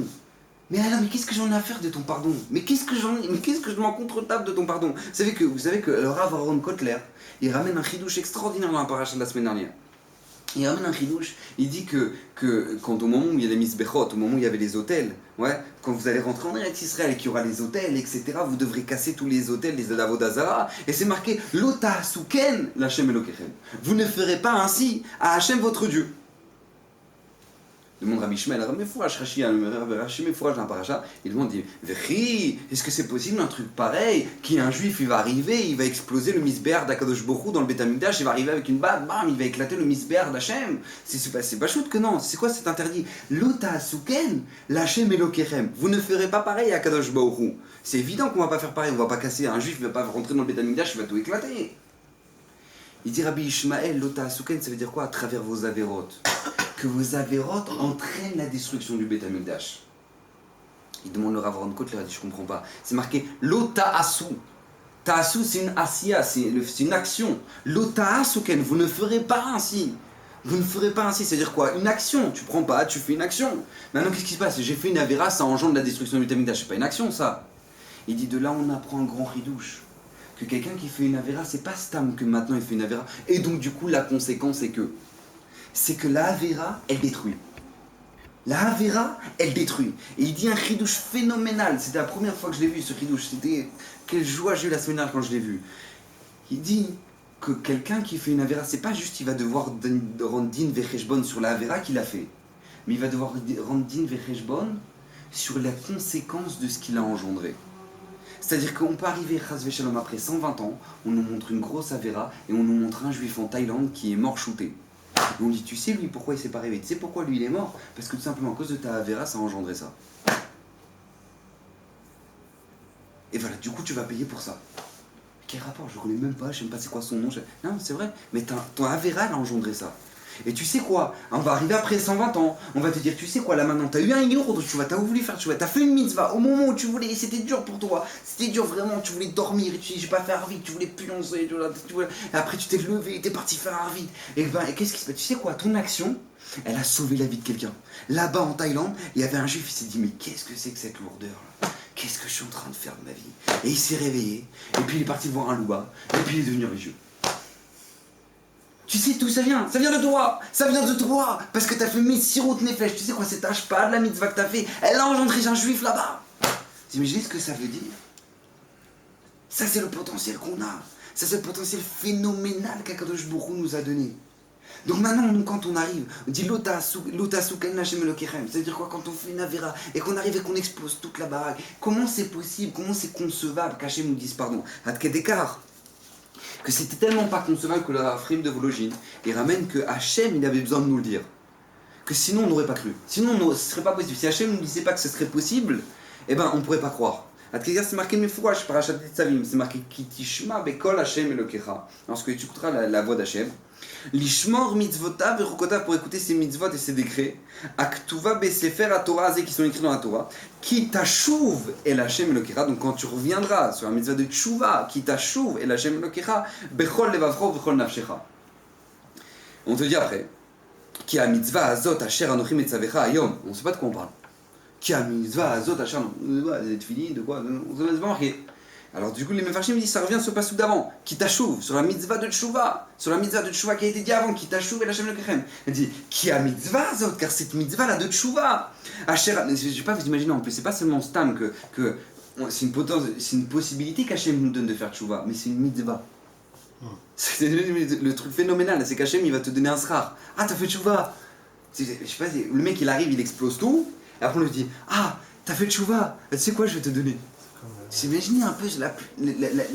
Mais alors, mais qu'est-ce que j'en ai à faire de ton pardon? Mais qu'est-ce que je m'en contre-tape de ton pardon? Vous savez que le Rav Aaron Kotler, il ramène un chidouche extraordinaire dans la paracha de la semaine dernière. Il ramène un chidouche, il dit que quand au moment où il y a les misbechot, au moment où il y avait les hôtels, ouais, quand vous allez rentrer en Eretz Israël et qu'il y aura les hôtels, etc., vous devrez casser tous les hôtels, les Avodazara, et c'est marqué Lota Souken, l'Hachem Elokechem. Vous ne ferez pas ainsi à Hachem votre Dieu. Demande Rabbi Shmuel, Rashi Mefourash dans la paracha, il demande, Vechi, est-ce que c'est possible un truc pareil, qu'un juif il va arriver, il va exploser le misbéar d'Akadosh Borou dans le Beth Amikdash, il va arriver avec une batte, bam, il va éclater le misbéar d'Hachem. C'est pas chouette que non, c'est quoi cet interdit? Lota Souken, l'Hachem Elokechem. Vous ne ferez pas pareil à Akadosh Borou. C'est évident qu'on va pas faire pareil, on va pas casser, un juif il va pas rentrer dans le Beth Amikdash, il va tout éclater. Il dit Rabbi Ishmael, Lota Souken, ça veut dire quoi? À travers vos avérotes. Que vos avérotes entraînent la destruction du Beth Amikdash. Il demande le Rav Aaron Kotler, il dit je comprends pas. C'est marqué Lota Asu. Ta'asu c'est une asiya, c'est une action. Lota Asuken, vous ne ferez pas ainsi. Vous ne ferez pas ainsi, c'est-à-dire quoi? Une action, tu prends pas, tu fais une action. Maintenant qu'est-ce qui se passe? J'ai fait une avéra, ça engendre la destruction du Beth Amikdash, c'est pas une action ça. Il dit de là on apprend un grand ridouche. Que quelqu'un qui fait une avéra, c'est pas Stam que maintenant il fait une avéra. Et donc du coup la conséquence c'est que la Havera, elle détruit. La Havera, elle détruit. Et il dit un chidouche phénoménal. C'était la première fois que je l'ai vu, ce chidouche. C'était... Quelle joie j'ai eu la semaine dernière quand je l'ai vu. Il dit que quelqu'un qui fait une Havera, c'est pas juste qu'il va devoir rendre din vecheshbon sur la Havera qu'il a fait. Mais il va devoir rendre din vecheshbon sur la conséquence de ce qu'il a engendré. C'est-à-dire qu'on peut arriver, chas v'shalom, après 120 ans, on nous montre une grosse Havera et on nous montre un juif en Thaïlande qui est mort shooté. Et on dit, tu sais lui pourquoi il s'est pas réveillé? Tu sais pourquoi lui il est mort? Parce que tout simplement à cause de ta Havera, ça a engendré ça. Et voilà, du coup tu vas payer pour ça. Quel rapport? Je connais même pas, je sais même pas c'est quoi son nom. Non, c'est vrai, mais ton Havera elle a engendré ça. Et tu sais quoi? On va arriver après 120 ans. On va te dire, tu sais quoi, là maintenant, t'as eu un euro, tu vois, t'as voulu faire, tu vois, t'as fait une mitzvah au moment où tu voulais, et c'était dur pour toi. C'était dur vraiment, tu voulais dormir, et tu dis, j'ai pas fait arvit, tu voulais pioncer, tu vois, et après tu t'es levé, t'es parti faire arvit. Et ben, et qu'est-ce qui se passe? Tu sais quoi, ton action, elle a sauvé la vie de quelqu'un. Là-bas en Thaïlande, il y avait un juif, il s'est dit, mais qu'est-ce que c'est que cette lourdeur là? Qu'est-ce que je suis en train de faire de ma vie? Et il s'est réveillé, et puis il est parti voir un louba, et puis il est devenu religieux. Tu sais d'où ça vient? Ça vient de toi! Ça vient de toi! Parce que t'as fait Messirut Nefesh. Tu sais quoi, cette pas de la mitzvah que t'as fait, elle a engendré un juif là-bas! Vous imaginez ce que ça veut dire? Ça, c'est le potentiel qu'on a. Ça, c'est le potentiel phénoménal qu'Akadosh Baruch Hu nous a donné. Donc maintenant, nous, quand on arrive, on dit Lota Souken Hashem Elokechem. Ça veut dire quoi? Quand on fait une avéra et qu'on arrive et qu'on explose toute la baraque, comment c'est possible, comment c'est concevable qu'Hachem nous dise pardon? Adkedekar. Que c'était tellement pas concevable que la frime de Vologine, il ramène que Hachem, il avait besoin de nous le dire. Que sinon, on n'aurait pas cru. Sinon, ce serait pas possible. Si Hachem ne nous disait pas que ce serait possible, eh ben, on pourrait pas croire. Adkedekar, c'est marqué Mefouach, Parashat Tetzavim, c'est marqué Kitishma Bekol Hachem Elokecha. Lorsque tu écouteras la voix d'Hachem, Lishmor mitzvotav verukotav, pour écouter ses mitzvot et ses décrets, aktuva besefer haTorah qui sont écrits dans la Torah, qui tashuv el Hashem Elokecha, donc quand tu reviendras sur la mitzvah de tshuva, qui tashuv el Hashem Elokecha, bechol levavcho bechol nafshecha. On te dit après, ki a mitzvah azot asher anochi metzavecha ayom, on ne sait pas de quoi on parle. Ki a mitzvah azot asher, des tefillin, de quoi, on ne sait pas marqué. Alors du coup les Mefarshim me disent ça revient sur le passage d'avant, qui tashuv, sur la mitzvah de tshuva, sur la mitzvah de tshuva qui a été dit avant, qui tashuv et la Hashem Elokechem. Elle dit qui a mitzvah zot, car cette mitzvah là de tshuva, Asher, je ne sais pas vous imaginer en plus, c'est pas seulement stam que c'est une possibilité qu'Hachem nous donne de faire tshuva, mais c'est une mitzvah. C'est le truc phénoménal, c'est qu'Hachem il va te donner un srar. Ah t'as fait tshuva. Je sais pas, le mec il arrive, il explose tout, et après on lui dit ah t'as fait tshuva, tu sais quoi je vais te donner. Imaginez un peu,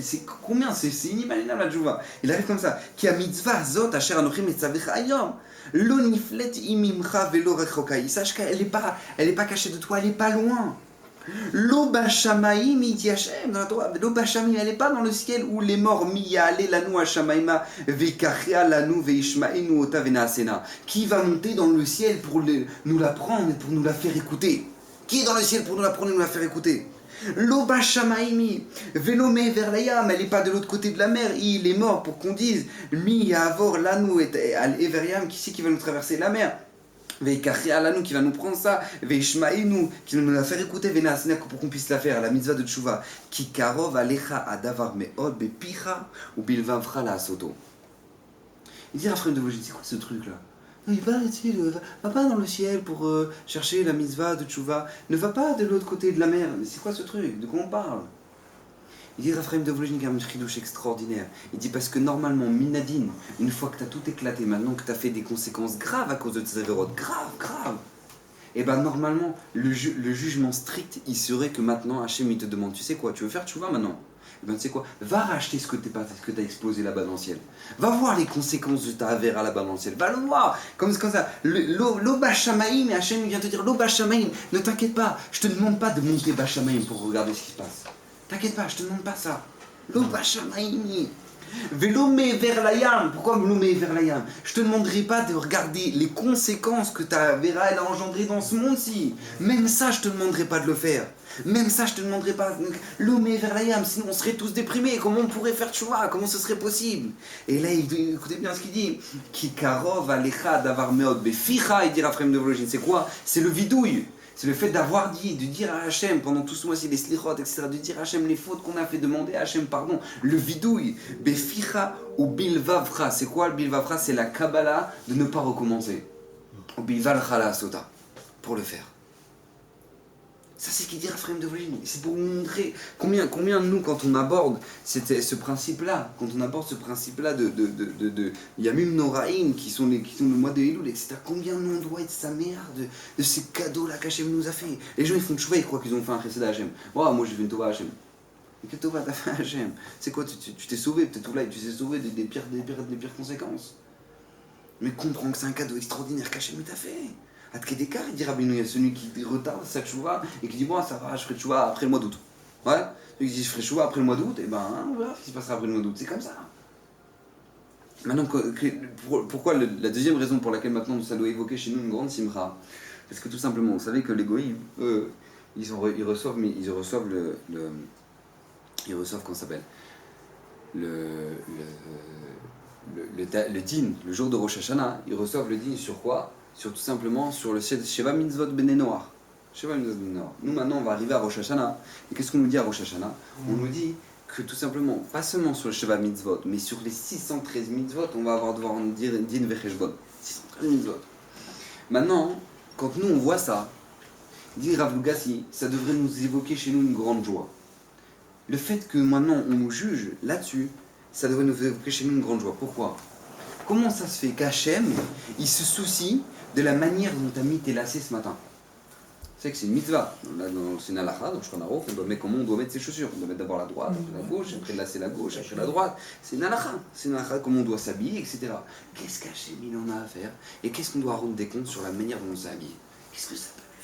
c'est combien, c'est inimaginable la tchouva. Il arrive comme ça. Qui a mitzvah zot asher anochi metzavecha ayom. Lo niflet imimcha velo rechokai. Sache qu'elle est pas cachée de toi, elle est pas loin. Lo bashamaim iti Hashem dans la Torah. Lo bashamaim, elle est pas dans le ciel où les morts miyale lanu hashamaima vekachia lanu veishmainu ota venasena. Qui va monter dans le ciel pour nous la prendre et pour nous la faire écouter? Qui est dans le ciel pour nous la prendre et nous la faire écouter? L'Oba Shamaimi, Velomé vers l'Ayam, elle n'est pas de l'autre côté de la mer, il est mort pour qu'on dise, Mi Avor Lanou et Al-Everiam, qui c'est qui va nous traverser la mer? Veikachia Lanou qui va nous prendre ça, Veishmaïnou qui va nous la faire écouter, Venasena pour qu'on puisse la faire, la mitzvah de Tshuva, Ki Karov Alecha Adavar Meod Bepicha ou Bilvavra la Soto. Il dit à frère de Vogel, c'est quoi ce truc là? Il va pas dans le ciel pour chercher la mitzvah de Tshuva. Ne va pas de l'autre côté de la mer. Mais c'est quoi ce truc? De quoi on parle? Il dit Raphaël de Vologine a un chidouche extraordinaire. Il dit parce que normalement, Minadine, une fois que tu as tout éclaté, maintenant que tu as fait des conséquences graves à cause de tes avérotes, grave, et ben normalement, le jugement strict, il serait que maintenant, Hachem, il te demande, tu sais quoi, tu veux faire Tshuva maintenant? Et ben tu sais quoi, va racheter ce que tu as explosé là-bas dans le ciel. Va voir les conséquences de ta avéra là-bas dans le ciel. Va le voir. Comme ça. Lo bashamaim, et Hachem vient te dire, lo bashamaim, ne t'inquiète pas, je te demande pas de monter bashamaim pour regarder ce qui se passe. T'inquiète pas, je te demande pas ça. Lo bashamaim. Velomé vers l'ayam. Pourquoi velomé vers l'ayam? Je te demanderai pas de regarder les conséquences que ta avéra elle a engendrées dans ce monde-ci. Même ça, je te demanderai pas de le faire. Même ça, je te demanderai pas. L'omé vers l'ayam, sinon on serait tous déprimés. Comment on pourrait faire tchouva? Comment ce serait possible? Et là, écoutez bien ce qu'il dit. Kikarov alecha davar meod beficha, il dit Raphaël de Vologine. C'est quoi? C'est le vidouille. C'est le fait d'avoir dit, de dire à Hachem pendant tout ce mois-ci, les slichot, etc., de dire à Hachem les fautes qu'on a fait, demander à Hachem pardon. Le vidouille, beficha ou bilvavra. C'est quoi le bilvavra? C'est la Kabbalah de ne pas recommencer. Ou bilvalcha la sota, pour le faire. Ça, c'est ce qu'il dit Raphaël de Vologine. C'est pour vous montrer combien nous, quand on aborde ce principe-là, de Yamim Noraïm, qui sont le mois de Elul, etc., combien nous, on doit être sa mère de ces cadeaux-là qu'Hachem nous a fait. Les gens, ils font tchouva, ils croient qu'ils ont fait un chesed à Hachem. Oh, moi, j'ai fait une tova à Hachem. Mais quelle tova t'as fait à Hachem? C'est quoi, tu t'es sauvé, peut-être tout là, tu t'es sauvé des pires conséquences. Mais comprends que c'est un cadeau extraordinaire qu'Hachem t'a fait. Adkedekar, il dit Rabbeinu, il y a celui qui retarde sa tchouva et qui dit bon ça va, je ferai tchouva après le mois d'août. Ouais, celui qui dit je ferai tchouva après le mois d'août, et ben on verra ce qui se passera après le mois d'août, c'est comme ça. Maintenant, pourquoi la deuxième raison pour laquelle maintenant ça doit évoquer chez nous une grande simra? Parce que tout simplement, vous savez que les goïms, eux, ils reçoivent ils reçoivent, comment ça s'appelle, le din, le jour de Rosh Hashanah, ils reçoivent le din sur quoi? Sur tout simplement sur le Sheva Mitzvot Bnei Noach. Sheva Mitzvot Bnei Noach. Nous maintenant on va arriver à Rosh Hashanah, et qu'est-ce qu'on nous dit à Rosh Hashanah? On nous dit que tout simplement, pas seulement sur le Sheva Mitzvot, mais sur les 613 Mitzvot, on va devoir dire din vecheshbon. 613 Mitzvot. Maintenant, quand nous on voit ça, dit Rav Lugassi, ça devrait nous évoquer chez nous une grande joie. Le fait que maintenant on nous juge là-dessus, ça devrait nous évoquer chez nous une grande joie. Pourquoi? Comment ça se fait qu'Hachem, il se soucie de la manière dont tu as mis tes lacets ce matin? C'est que c'est une mitzvah. C'est une halakha, donc je crois on doit mettre comment on doit mettre ses chaussures. On doit mettre d'abord la droite, après la gauche, après lacet la gauche, après la droite. C'est une halakha. C'est une halakha, comment on doit s'habiller, etc. Qu'est-ce qu'Hachem il en a à faire? Et qu'est-ce qu'on doit rendre des comptes sur la manière dont on s'est habillé? Qu'est-ce que ça peut lui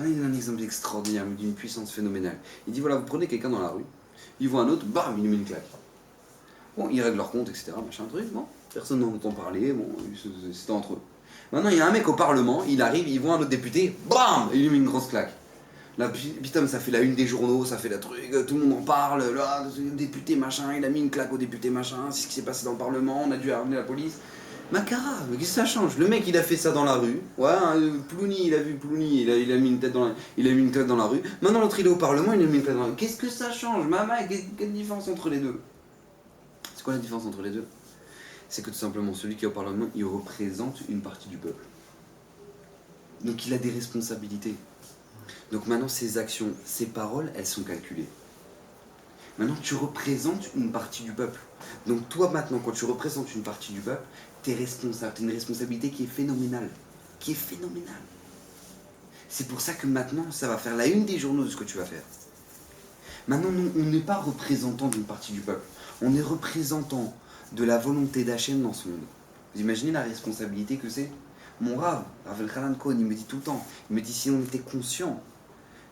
faire? Il y a un exemple extraordinaire, d'une puissance phénoménale. Il dit voilà, vous prenez quelqu'un dans la rue, il voit un autre, bam, il lui met une claque. Bon, ils règlent leur compte, etc. Machin truc, bon, personne n'en entend parler, bon, c'était entre eux. Maintenant, il y a un mec au Parlement, il arrive, il voit un autre député, bam, il lui met une grosse claque. Là, putain, ça fait la une des journaux, ça fait la truc, tout le monde en parle, là, le député machin, il a mis une claque au député machin, c'est ce qui s'est passé dans le Parlement, on a dû ramener la police. Macara, mais qu'est-ce que ça change? Le mec il a fait ça dans la rue, ouais, Plouni, il a vu Plouni, il a mis une claque dans la rue. Maintenant l'autre il est au Parlement, il a mis une claque dans la rue. Qu'est-ce que ça change? Maman, quelle différence entre les deux? C'est quoi la différence entre les deux? C'est que tout simplement celui qui est au Parlement, il représente une partie du peuple. Donc il a des responsabilités. Donc maintenant ses actions, ses paroles, elles sont calculées. Maintenant tu représentes une partie du peuple. Donc toi maintenant, quand tu représentes une partie du peuple, t'es responsable, t'as une responsabilité qui est phénoménale. Qui est phénoménale. C'est pour ça que maintenant, ça va faire la une des journaux de ce que tu vas faire. Maintenant, nous, on n'est pas représentant d'une partie du peuple. On est représentant de la volonté d'Hachem dans ce monde. Vous imaginez la responsabilité que c'est? Mon Rav, Rav El-Khanan Cohen, il me dit tout le temps, il me dit si on était conscient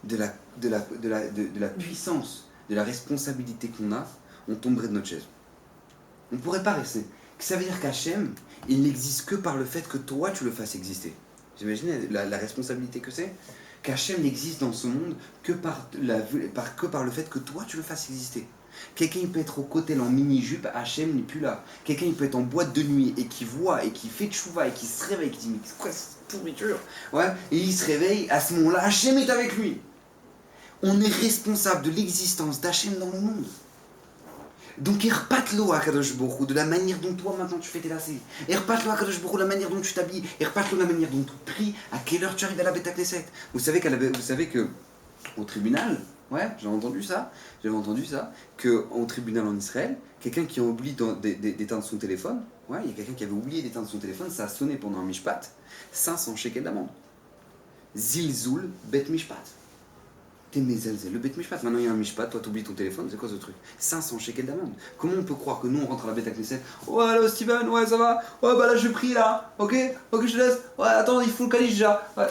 de la puissance, de la responsabilité qu'on a, on tomberait de notre chaise. On ne pourrait pas rester. Ça veut dire qu'Hachem, il n'existe que par le fait que toi, tu le fasses exister. Vous imaginez la responsabilité que c'est? Qu'Hachem n'existe dans ce monde que par le fait que toi, tu le fasses exister. Quelqu'un il peut être au côté en mini-jupe, Hachem n'est plus là. Quelqu'un il peut être en boîte de nuit et qui voit et qui fait tchouva et qui se réveille, qui dit mais c'est quoi cette pourriture? Ouais, et il se réveille, à ce moment-là, Hachem est avec lui. On est responsable de l'existence d'Hachem dans le monde. Donc Erpatlo à Kadosh Borou, de la manière dont toi maintenant tu fais tes lacets. Erpatlo à Kadosh Borou, la manière dont tu t'habilles. Erpatlo la manière dont tu pries, à quelle heure tu arrives à la Beth Knesset. Vous savez que au tribunal, ouais, j'avais entendu ça, qu'au tribunal en Israël, quelqu'un qui a oublié d'éteindre son téléphone, ouais, il y a quelqu'un qui avait oublié d'éteindre son téléphone, ça a sonné pendant un mishpat, 500 shekels d'amende. Zilzoul Bet Mishpat. Le Bet Mishpat, maintenant il y a un Mishpat, toi t'oublies ton téléphone, c'est quoi ce truc? 500 shekels d'amende. Comment on peut croire que nous on rentre à la Beth Knesset? Ouais, allô Steven, ouais ça va? Ouais bah là je prie là, ok, je te laisse. Ouais attends, il faut le calice déjà. Ouais.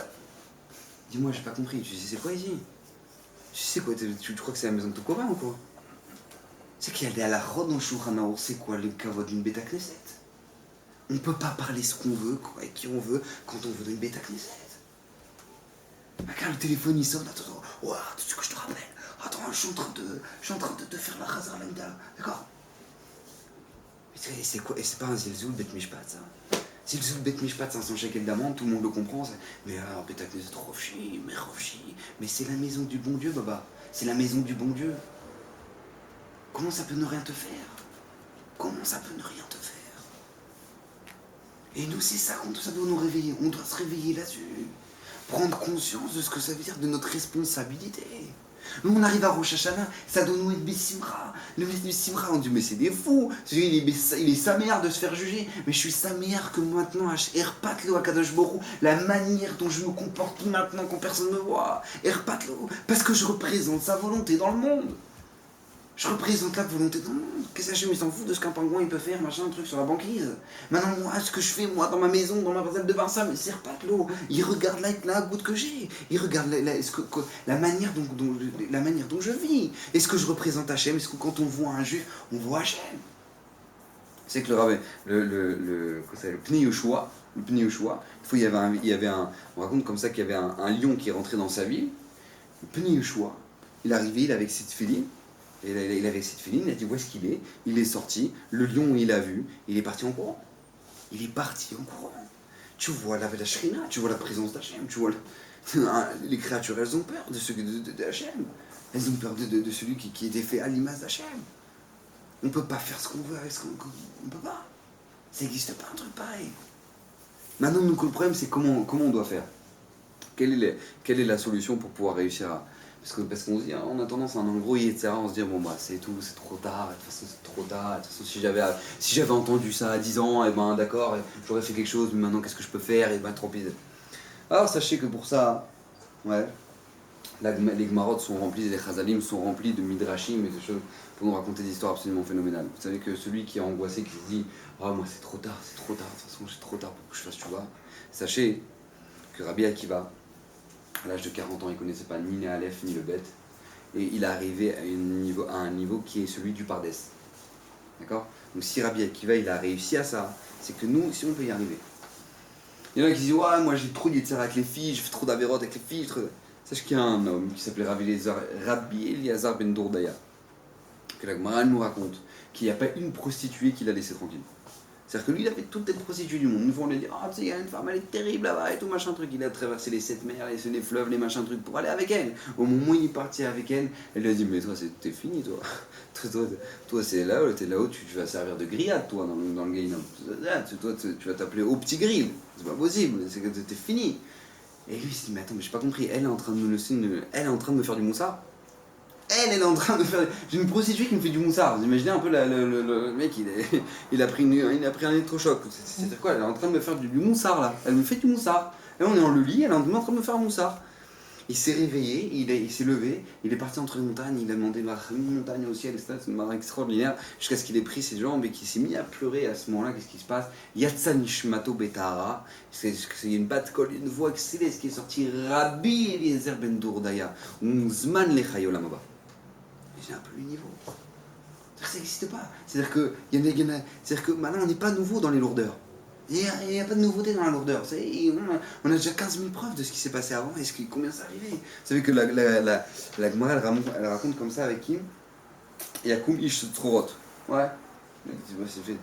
Dis-moi, j'ai pas compris, tu sais c'est quoi ici? Tu sais quoi, tu crois que c'est la maison de ton copain ou quoi? C'est qu'il y a des halachot dans Shulchan Aruch, c'est quoi le kavod d'une Beth Knesset? On peut pas parler ce qu'on veut, quoi, avec qui on veut, quand on veut dans une Beth Knesset. Quand le téléphone il sonne, attends, ouais, tu sais que je te rappelle. Attends, je suis en train de faire la Chazar Lenda, d'accord? C'est quoi? Et c'est pas un Zilzoul Bet Mishpat ça? Zilzoul Bet Mishpat, 500 shekels d'amende, tout le monde le comprend. Mais alors, Bet Knesset Rovchi, mais c'est la maison du bon Dieu, Baba. C'est la maison du bon Dieu. Comment ça peut ne rien te faire? Comment ça peut ne rien te faire? Et nous, c'est ça, ça doit nous réveiller. On doit se réveiller là-dessus. Prendre conscience de ce que ça veut dire, de notre responsabilité. Nous, on arrive à Rosh Hashanah, ça doit nous être Bessimra. Le Bessimra, on dit, mais c'est des fous. Il est sa mère de se faire juger. Mais je suis sa mère que maintenant, Erpatlo à Kadosh Borou, la manière dont je me comporte maintenant quand personne me voit. Erpatlo, parce que je représente sa volonté dans le monde. Je représente la volonté dans le monde. Qu'est-ce que il s'en fout de ce qu'un pingouin il peut faire, machin, un truc sur la banquise. Maintenant, moi, ce que je fais, moi, dans ma maison, dans ma salle de bain, ça me sert pas de l'eau. Il regarde la goutte que j'ai. Il regarde la manière dont je vis. Est-ce que je représente Hachem? Est-ce que quand on voit un juif, on voit Hachem? C'est que le rabbin, le Pnei Yoshua, une fois on raconte comme ça qu'il y avait un lion qui est rentré dans sa ville. Le Pnei Yoshua, il est arrivé, il avait cette féline, il avait cette féline, il a dit où est-ce qu'il est, il est sorti, le lion il a vu, il est parti en courant. Il est parti en courant. Tu vois la Shrina, tu vois la présence d'Hachem, tu vois les créatures, elles ont peur de Hachem. Elles ont peur de celui qui était fait à l'image d'Hachem. On ne peut pas faire ce qu'on veut avec ce qu'on... On ne peut pas. Ça n'existe pas un truc pareil. Maintenant, nous, le problème, c'est comment on doit faire. Quelle est la solution pour pouvoir réussir à... Parce qu'on se dit, on a tendance à un embrouille, etc. On se dit, bon, bah, c'est tout, c'est trop tard, de toute façon, c'est trop tard. De toute façon, si j'avais entendu ça à 10 ans, et ben d'accord, j'aurais fait quelque chose, mais maintenant, qu'est-ce que je peux faire? Et ben, trop pis. Alors, sachez que pour ça, ouais, les Gmarot sont remplis, les Chazalim sont remplis de Midrashim et de choses pour nous raconter des histoires absolument phénoménales. Vous savez que celui qui est angoissé, qui se dit, oh, moi, c'est trop tard, de toute façon, c'est trop tard pour que je fasse, tu vois. Sachez que Rabbi Akiva, à l'âge de 40 ans, il ne connaissait pas ni les Aleph ni le Bet. Et il est arrivé à un niveau qui est celui du Pardes. D'accord? Donc si Rabbi Akiva il a réussi à ça, c'est que nous, si on peut y arriver. Il y en a qui disent, ouais, moi j'ai trop d'Yetzira avec les filles, je fais trop d'avérotes avec les filles. Sache qu'il y a un homme qui s'appelait Rabbi Eliezer ben Dourdaya, que la Gemara nous raconte, qu'il n'y a pas une prostituée qui l'a laissé tranquille. C'est-à-dire que lui, il avait toutes les prostituées du monde. Une fois, on lui a dit, ah, tu sais, il y a une femme, elle est terrible là-bas et tout, machin truc. Il a traversé les 7 mers, les fleuves, les machins trucs pour aller avec elle. Au moment où il est parti avec elle, elle lui a dit, mais toi, t'es fini, toi. Toi, c'est là-haut, t'es là-haut, tu vas servir de grillade, toi, dans le Gaïnam. Toi, tu vas t'appeler au petit grill. C'est pas possible, c'est que t'es fini. Et lui, il s'est dit, mais attends, mais j'ai pas compris, elle est en train de elle est en train de me faire du moussard. Elle est en train de faire... J'ai une prostituée qui me fait du moussard. Vous imaginez un peu le mec, il a pris un électrochoc. C'est-à-dire quoi? Elle est en train de me faire du moussard là. Elle me fait du moussard. Et on est dans le lit, elle est en train de me faire un moussard. Il s'est réveillé, il s'est levé, il est parti entre les montagnes, il a demandé une montagne au ciel, c'est une marque extraordinaire, jusqu'à ce qu'il ait pris ses jambes et qu'il s'est mis à pleurer à ce moment-là. Qu'est-ce qui se passe? Yatsa Nishmato Betara, c'est une batte colle, une voix céleste qui est sortie, Rabbi Eliezer ben Dourdaya, Zman Lechayo Lamaba. J'ai un peu le niveau. Ça n'existe pas. C'est-à-dire que maintenant on n'est pas nouveau dans les lourdeurs. Il n'y a pas de nouveauté dans la lourdeur. On a déjà 15 000 preuves de ce qui s'est passé avant et combien ça arrivait. Vous savez que la Gemara elle raconte comme ça avec qui? Yakoum Ish Tzorot. Ouais.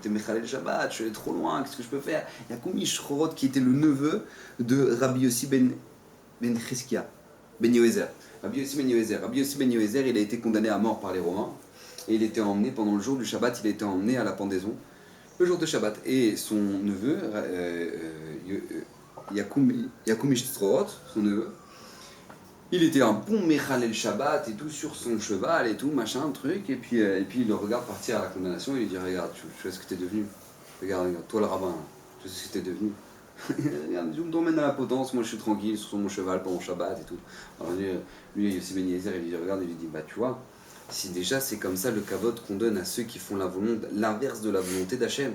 T'es Mechalel Shabbat, je suis allé trop loin, qu'est-ce que je peux faire? Yakoum Ish Tzorot qui était le neveu de Rabbi Yossi ben Cheskia, ben Yoézer. Rabbi Yossi ben Yoézer, il a été condamné à mort par les Romains et il était emmené pendant le jour du Shabbat, il a été emmené à la pendaison le jour de Shabbat. Et son neveu, Yakoum Ishtrot, son neveu, il était un bon Mechalel Shabbat et tout sur son cheval et tout, machin, truc, et puis il le regarde partir à la condamnation et il lui dit, regarde, tu sais ce que t'es devenu, regarde, toi le rabbin, tu sais ce que t'es devenu. Regarde, je me t'emmène à la potence, moi je suis tranquille sur mon cheval pendant Shabbat et tout. Alors lui Yossi ben Yezer, il lui regarde et lui dit, bah tu vois, si déjà c'est comme ça le kavod qu'on donne à ceux qui font l'inverse de la volonté d'Hachem,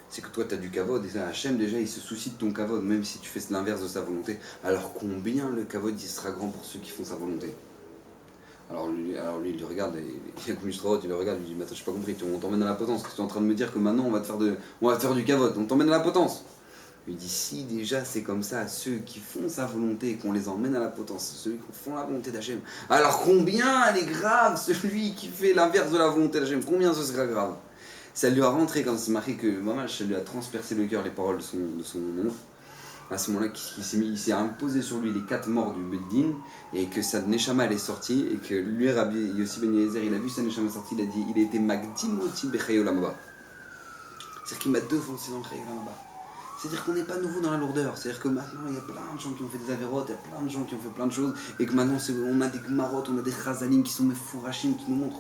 c'est que toi tu as du kavod et Hachem déjà il se soucie de ton kavod, même si tu fais l'inverse de sa volonté. Alors combien le kavod il sera grand pour ceux qui font sa volonté? Alors lui il le regarde, il le regarde, il lui dit, mais attends, j'ai pas compris, on t'emmène à la potence, parce que tu es en train de me dire que maintenant on va te faire du kavod, on t'emmène à la potence. Il dit, si déjà c'est comme ça à ceux qui font sa volonté et qu'on les emmène à la potence, ceux qui font la volonté d'Hachem, alors combien elle est grave celui qui fait l'inverse de la volonté d'Hachem, combien ce sera grave? Ça lui a rentré quand c'est marqué que maman, ça lui a transpercé le cœur les paroles de son oncle. À ce moment-là, il s'est imposé sur lui les 4 morts du Beddin et que sa Neshama elle est sortie et que lui, Rabbi Yossi ben Yezer, il a vu sa Neshama sortie, il a dit, il a été Magdimoti Bechayo Lamaba. C'est-à-dire qu'il m'a devancé dans le Chayo Lamaba. C'est-à-dire qu'on n'est pas nouveau dans la lourdeur. C'est-à-dire que maintenant, il y a plein de gens qui ont fait des avérotes, il y a plein de gens qui ont fait plein de choses, et que maintenant, on a des gmarotes, on a des chazalim qui sont mes fourachim, qui nous montrent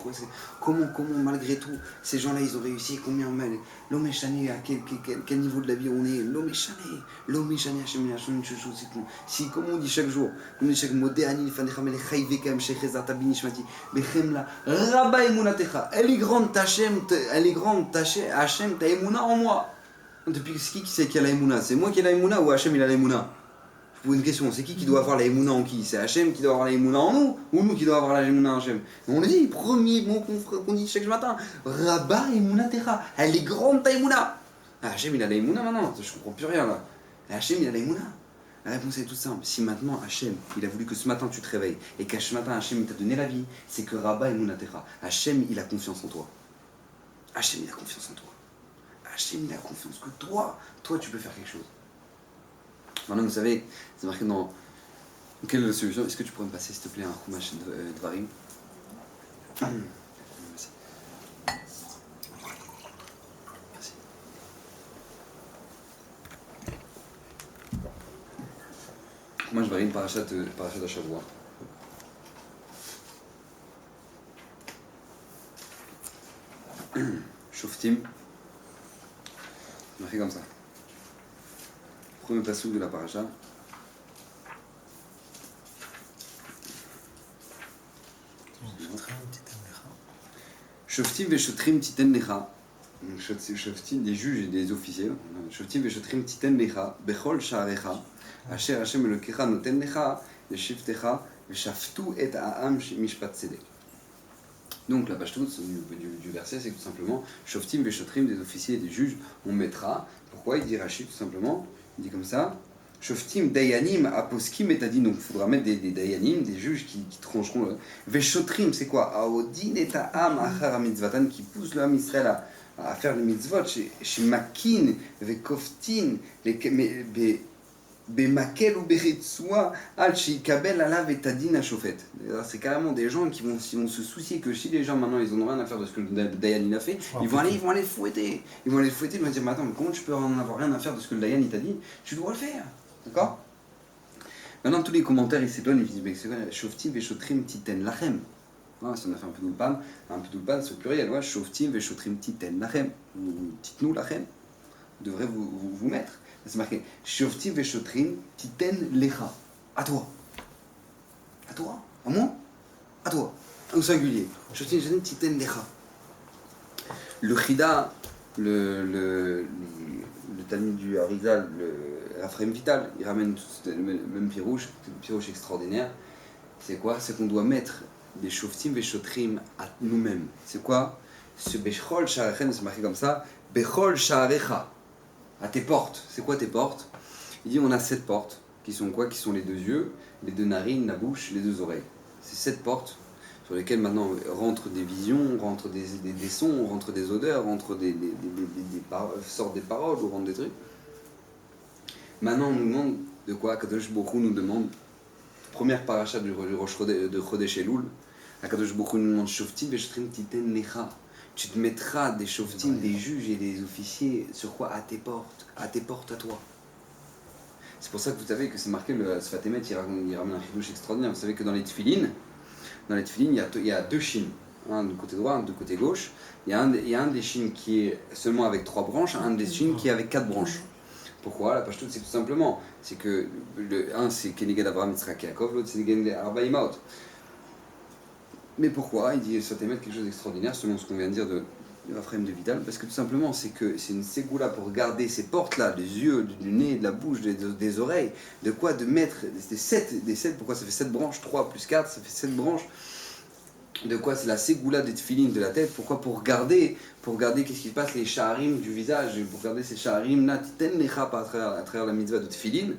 comment, malgré tout, ces gens-là, ils ont réussi, combien on mène. L'homme échané, à quel niveau de la vie on est. L'homme échané, Hachem, Hachem, si, comme on dit chaque jour, comme on dit chaque mot, De'ani, Fanecham, El Chayvekam, Shechezat, Abinishmati, Bechem, Rabba Emunatecha, elle est grande, Hachem, ta Emuna en moi. Depuis qui c'est qui a la Emouna? C'est moi qui ai la Emouna ou Hachem il a la Emouna? Je Pour une question, c'est qui doit avoir la Emouna en qui? C'est Hachem qui doit avoir la Emouna en nous? Ou nous qui doit avoir la Emouna en Hachem? On le dit, premier mot qu'on dit chaque matin. Rabba Emouna Techa. Elle est grande ta Emouna. Ah, Hachem il a la Emouna maintenant, je comprends plus rien là. Hachem il a la Emouna. La réponse est toute simple. Si maintenant Hachem, il a voulu que ce matin tu te réveilles et qu'à ce matin Hachem il t'a donné la vie, c'est que Rabba Emouna Techa. Hachem il a confiance en toi. Hachem il a confiance en toi. Hachem il a confiance que toi tu peux faire quelque chose. Maintenant, vous savez, c'est marqué dans. Quelle est la solution? Est-ce que tu pourrais me passer, s'il te plaît, un Chumash Dvarim? Merci. Merci. Chumash Dvarim, Parashat Hashavua. Shoftim. On a fait comme ça. Premier passage de la paracha. Shoftim veshotrim titen lecha. Shoftim, des juges et des officiers. Shoftim veshotrim titen lecha. Bechol sha'arecha. Asher Hashem Elokecha noten lecha. Yeshivtecha. Veshaftu et ha'am mishpat tzedek. Donc la page toute du verset, c'est tout simplement Shoftim veshotrim, des officiers et des juges, on mettra. Pourquoi? Il dit Rachid tout simplement. Il dit comme ça, Shoftim dayanim aposkim et dit, donc il faudra mettre des dayanim, des juges qui trancheront. Veshotrim, c'est quoi? Aodin et ta'am achar mitzvatan, qui pousse l'homme Israël à faire les mitzvot, chez Makin, vekoftin, bemakel ou beretsua, al shikabel alav et tadin ashofet. C'est carrément des gens qui vont se soucier que si les gens maintenant ils ont rien à faire de ce que le Dayan il a fait, ils vont aller le fouetter. Ils vont aller le fouetter, ils vont dire mais attends, mais comment tu peux en avoir rien à faire de ce que le Dayan il t'a dit? Tu dois le faire. D'accord? Maintenant tous les commentaires ils s'étonnent, ils disent mais c'est quoi? Shoftim veshotrim titen lachem. Si on a fait un peu d'ulpan c'est au pluriel. Ouais, Shoftim veshotrim titen lachem. Titnou lachem. Vous devrez vous mettre. C'est marqué Shoftim veshotrim titen lecha. À toi. À toi. À moi. À toi. Au singulier. Shoftim veshotrim titen lecha. Le Chida, le Talmud du Harizal, le Raphaël Vital, il ramène le même pirouche, le pirouche extraordinaire. C'est quoi? C'est qu'on doit mettre des Shoftim veshotrim à nous-mêmes. C'est quoi? Ce Bechol Sha'arechem, c'est marqué comme ça. Bechol Sha'arecha. À tes portes. C'est quoi tes portes? Il dit on a 7 portes. Qui sont quoi? Qui sont les 2 yeux, les 2 narines, la bouche, les 2 oreilles. C'est 7 portes sur lesquelles maintenant rentrent des visions, rentrent des sons, rentrent des odeurs, rentrent sortent des paroles, ou rentrent des trucs. Maintenant on nous demande de quoi? Kadosh Baruch Hu nous demande, première paracha de Chodesh Elul, Kadosh Baruch Hu nous demande Shoftim veshotrim titen lecha. Tu te mettras des shoftim, des juges et des officiers sur quoi? À tes portes à toi. C'est pour ça que vous savez que c'est marqué, le Sfat Emet, il ramène un chidouche extraordinaire. Vous savez que dans les tefilines, il y a 2 chines, un du côté droit, un du côté gauche. Il y a un des chines qui est seulement avec 3 branches, un des chines qui est avec 4 branches. Pourquoi? La page toute, c'est tout simplement, c'est que un c'est Keneged Abraham Yitzhak Yaakov, l'autre c'est Keneged Arba Imaot. Mais pourquoi? Il dit ça t'émet quelque chose d'extraordinaire selon ce qu'on vient de dire de Raphaël de Vital, parce que tout simplement c'est une ségoula pour garder ces portes-là, des yeux, du nez, de la bouche, des oreilles, de quoi? De mettre des 7, pourquoi ça fait 7 branches? 3 plus 4, ça fait 7 branches. De quoi? C'est la ségoula des tefilines de la tête. Pourquoi? Pour garder qu'est-ce qui se passe, les shaharim du visage, pour garder ces shaharim là, titen lecha à travers la mitzvah de tefilin.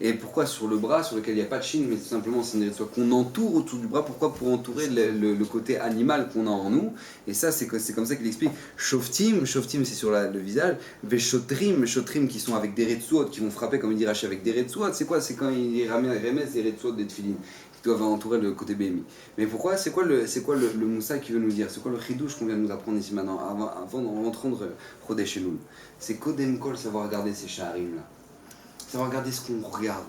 Et pourquoi sur le bras, sur lequel il n'y a pas de chine, mais tout simplement c'est une rituel qu'on entoure autour du bras. Pourquoi? Pour entourer le côté animal qu'on a en nous. Et ça, c'est comme ça qu'il explique. Shoftim c'est sur le visage. Veshotrim qui sont avec des retsuot, qui vont frapper, comme il dit Rashi, avec des retsuot. C'est quoi? C'est quand il ramène des retsuot des tefilin qui doivent entourer le côté BMI. Mais pourquoi? C'est quoi le moussa qui veut nous dire? C'est quoi le chidouche qu'on vient de nous apprendre ici maintenant, avant d'entendre Chodesh Elul? C'est Kodem Kol, savoir regarder ces shaharim là. Savoir regarder ce qu'on regarde.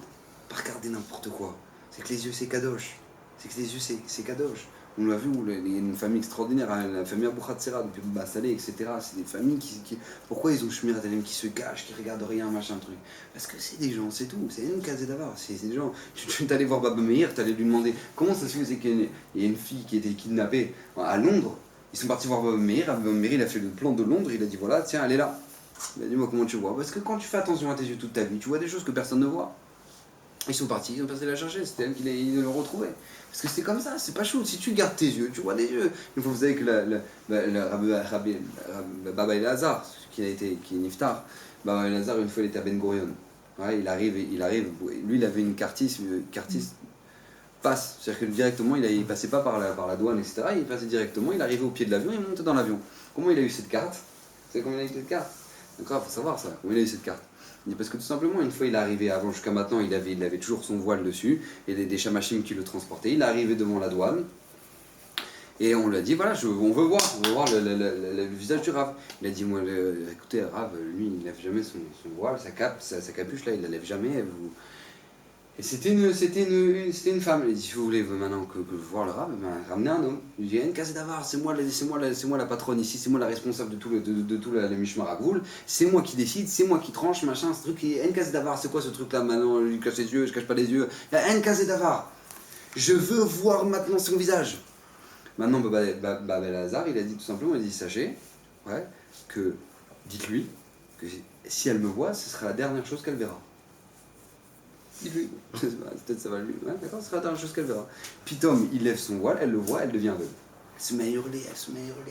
Pas regarder n'importe quoi. C'est que les yeux c'est kadosh. C'est que les yeux c'est kadosh. On l'a vu, il y a une famille extraordinaire, la famille Abou Khatsira, depuis Bassalé, etc. C'est des familles qui pourquoi ils ont Shmirat Elim, qui se cachent, qui regardent rien, machin truc? Parce que c'est des gens, c'est tout. C'est une case d'avoir. C'est des gens. Tu allais voir Baba Meir, tu allais lui demander comment ça se fait qu'il y a une fille qui a été kidnappée à Londres. Ils sont partis voir Baba Meir. Baba Meir, il a fait le plan de Londres. Il a dit voilà, tiens, elle est là. Il a dit moi comment tu vois? Parce que quand tu fais attention à tes yeux toute ta vie, tu vois des choses que personne ne voit. Ils sont partis, ils ont passé la chercher, c'était elle qui le retrouvait. Parce que c'est comme ça, c'est pas chaud. Si tu gardes tes yeux, tu vois des yeux. Une fois, vous savez que le Baba Elazar, qui est Niftar, Baba Elazar, une fois, il était à Ben Gurion. Ouais, il arrive, lui, il avait une cartiste passe. C'est-à-dire que directement, il passait pas par la douane, etc. Il passait directement, il arrivait au pied de l'avion, il montait dans l'avion. Comment il a eu cette carte? Vous savez comment il a eu cette carte? D'accord, faut savoir ça. Comment il a eu cette carte? Il dit parce que tout simplement, une fois il est arrivé, avant jusqu'à maintenant, il avait toujours son voile dessus, et des chamachim qui le transportaient. Il est arrivé devant la douane, et on lui a dit voilà, on veut voir le visage du Rav. Il a dit moi, écoutez, Rav, lui, il lève jamais son voile, sa capuche là, il la lève jamais. Et c'était une femme. Elle dit si vous voulez maintenant que je vois le Rav, ben, ramenez un homme. Il dit N Kazé Davar, c'est moi la patronne ici, c'est moi la responsable de tout le Mishmar Agvoul, c'est moi qui décide, c'est moi qui tranche, machin, ce truc. N Kazé Davar, c'est quoi ce truc là maintenant? Je cache les yeux, je cache pas les yeux. N Kazé Davar, je veux voir maintenant son visage. Maintenant, Baba Elazar, il a dit tout simplement, il a dit sachez, ouais, que dites-lui que si elle me voit, ce sera la dernière chose qu'elle verra. Dites-lui, peut-être ça va lui, ouais, d'accord, ce sera la dernière chose qu'elle verra. Puis Tom, il lève son voile, elle le voit, elle devient aveugle. Elle se met à hurler,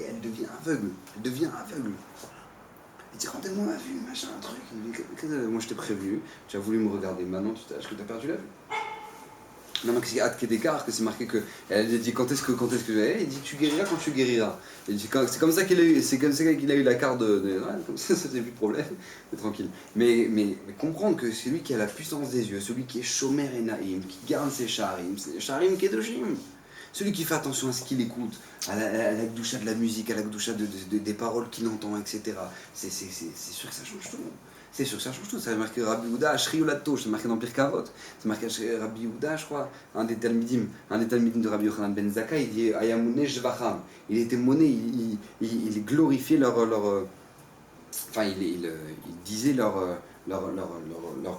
elle devient aveugle. Il dit rendez-moi ma vue, machin, un truc. Moi je t'ai prévenu, tu as voulu me regarder, maintenant est-ce que tu as perdu la vue? Maintenant que c'est hâte qu'il d'écart, que c'est marqué que. Elle dit quand est-ce que il dit tu guériras quand tu guériras. C'est comme ça qu'il a eu, la carte de ouais, comme ça c'est plus de problème, c'est tranquille. Mais comprendre que c'est lui qui a la puissance des yeux, celui qui est Shomer et Naïm, qui garde ses sharim, c'est sharim kedoshim. Celui qui fait attention à ce qu'il écoute, à la gdoucha de la musique, à la gdoucha des paroles qu'il entend, etc. C'est sûr que ça change tout. C'est sûr que ça change tout. Ça a marqué Rabbi Yehuda, Ashri Yolato, c'est marqué dans Pirkei Avot. C'est marqué Rabbi Yehuda, je crois, un des talmidim de Rabbi Yochanan ben Zakkai, il dit Ayamune Shvacham. Il était monné, il glorifiait enfin, il disait leur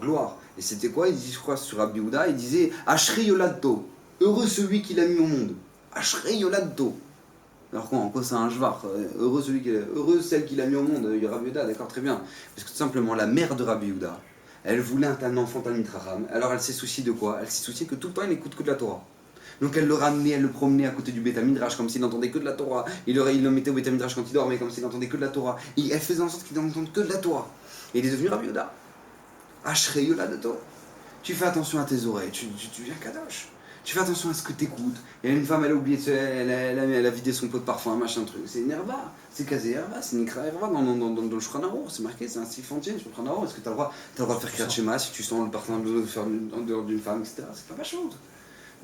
gloire. Et c'était quoi? Il dit, je crois, sur Rabbi Yehuda, il disait Ashri Yolato, heureux celui qui l'a mis au monde. Ashri Yolato. Alors quoi, en quoi c'est un jvar? Heureux celle qui l'a mis au monde, Rabbi Yehuda, d'accord, très bien. Parce que tout simplement, la mère de Rabbi Yehuda, elle voulait un enfant Talmid Chacham. Alors elle s'est souciée de quoi? Elle s'est souciée que tout le temps il n'écoute que de la Torah. Donc elle le ramenait, elle le promenait à côté du Beth Midrash comme s'il n'entendait que de la Torah. Il le mettait au Beth Midrash quand il dormait comme s'il n'entendait que de la Torah. Et elle faisait en sorte qu'il n'entende que de la Torah. Et il est devenu Rabbi Yehuda. Ashrei Yolato. Tu fais attention à tes oreilles, tu viens kadosh. Tu fais attention à ce que t'écoutes. Il y a une femme, elle a oublié, elle a vidé son pot de parfum, machin truc. C'est une herba, c'est Kazé herba, c'est une ikra herba dans le Shulchan Aruch. C'est marqué, c'est un sif entier, le Shulchan Aruch. Est-ce que t'as le droit de faire Kriyat Shema si tu sens le parfum de faire en dehors d'une femme, etc. C'est pas chose.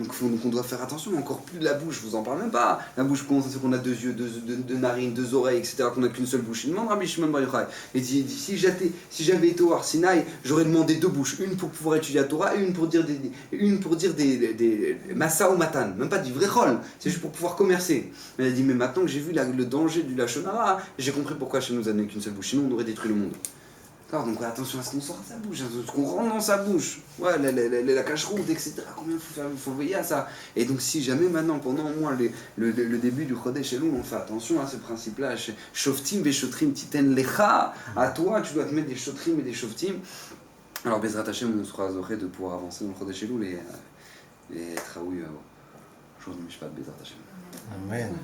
Donc on doit faire attention, encore plus de la bouche, je vous en parle même pas. La bouche, c'est qu'on a deux yeux, deux narines, deux oreilles, etc., qu'on n'a qu'une seule bouche. Il demande Rabbi Shimon Bar Yochai. Et dit, si j'avais été au Har Sinaï, j'aurais demandé deux bouches, une pour pouvoir étudier la Torah et une pour dire des massa ou matan, même pas du vrai chol, c'est juste pour pouvoir commercer. Elle a dit, mais maintenant que j'ai vu le danger du Lachon Hara, j'ai compris pourquoi chez nous n'a qu'une seule bouche, sinon on aurait détruit le monde. Donc attention à ce qu'on sort de sa bouche, à ce qu'on rentre dans sa bouche, ouais, la cache-route, etc. Combien il faut veiller à ça. Et donc si jamais maintenant, pendant au moins le début du Chodesh Elul, on fait attention à ce principe-là, Shoftim veshotrim titen lecha, à toi tu dois te mettre des shotrim et des shoftim. Alors Bezrat Hashem, on sera heureux de pouvoir avancer dans le Chodesh Elul et être raoui jour de Mishpat Bezrat Hashem. Amen.